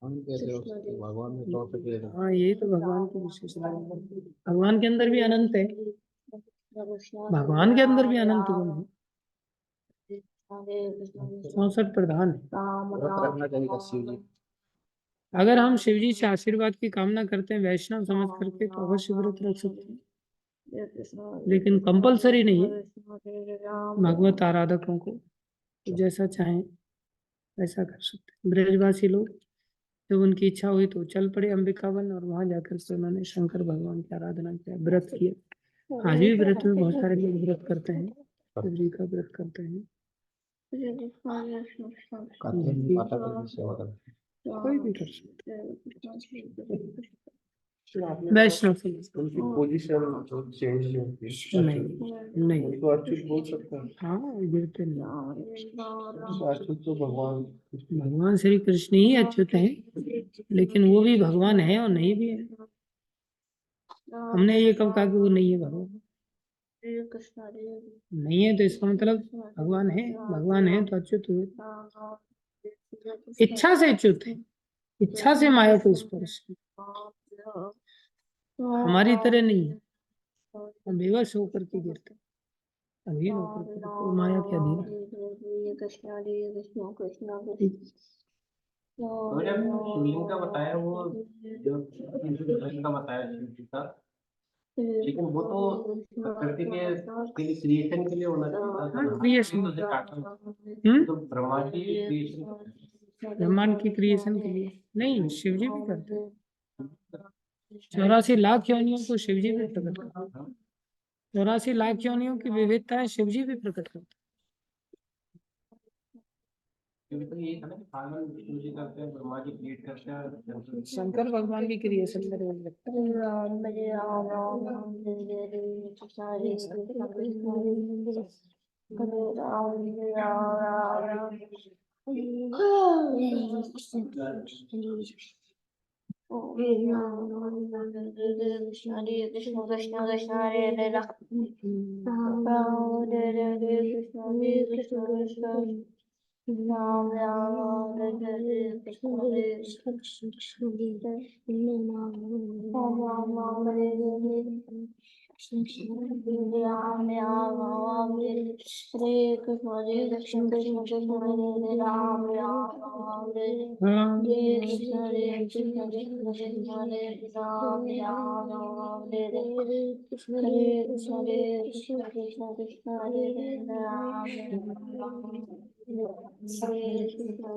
हम कैसे हो सकते हैं? भगवान में कौन से गुण? हाँ, यही तो भगवान की विशेषता है। भगवान के अंदर भी अनंत है, भगवान के अंदर भी अनंत गुण है, 64 प्रधान है। व्रत रखना चाहिए शिव जी। अगर हम शिव जी से आशीर्वाद की कामना करते हैं वैष्णव समझ करके तो अवश्य व्रत रख सकते हैं, लेकिन कंपलसरी नहीं है। भगवत आराधकों को जैसा चाहें वैसा कर सकते हैं। ब्रजवासी लोग जब उनकी इच्छा हुई तो चल पड़े अंबिकावन, और वहां जाकर से उन्होंने शंकर भगवान की आराधना किया, व्रत किया। आज भी व्रत में बहुत सारे लोग व्रत करते हैं, शिव जी का व्रत करते हैं। कोई भी कर सकता है, वैष्णव उनकी पोजीशन चेंज नहीं होती। नहीं नहीं, तो अच्युत बोल सकते हैं। हाँ गिरते नहीं। अच्युत तो भगवान भगवान श्री कृष्ण ही अच्युत हैं, लेकिन वो भी भगवान है और नहीं भी है। हमने ये कब कहा कि वो नहीं है भगवान? नहीं है तो इसका मतलब भगवान है, भगवान है तो अच्युत हुए। इच्छा से अच्युत है, इच्छा से माया को स्पर्श, हमारी तरह नहीं है। हम बेवश होकर के गिरते, अधीन होकर के गिरते, वो माया के अधीन। शिवलिंग का बताया वो जो धर्म का बताया शिव जी का, लेकिन वो तो प्रकृति के क्रिएशन के लिए होना चाहिए। हाँ, क्रिएशन। तो ब्रह्मा जी क्रिएशन, ब्रह्मांड की क्रिएशन के लिए नहीं, शिव जी भी करते हैं। 84 लाख योनियों को शिव जी भी प्रकट करते हैं। 84 लाख योनियों की विविधताएं शिव जी भी प्रकट करते हैं। क्योंकि तो यही था ना कि पालन शिव जी करते हैं, ब्रह्मा जी क्रिएट करते हैं, शंकर भगवान की क्रिएशन में रोल लगता है। Hare Krishna Krishna Krishna Hare Hare Ram Hare Krishna Krishna Krishna Ram Ram Hare Krishna Krishna Krishna Ram Ram Hare Ram Ram Hare Krishna Krishna Krishna Ram Ram Hare हाँ, Krishna Krishna Krishna Ram Ram Hare Krishna Krishna Krishna Ram Ram Hare Krishna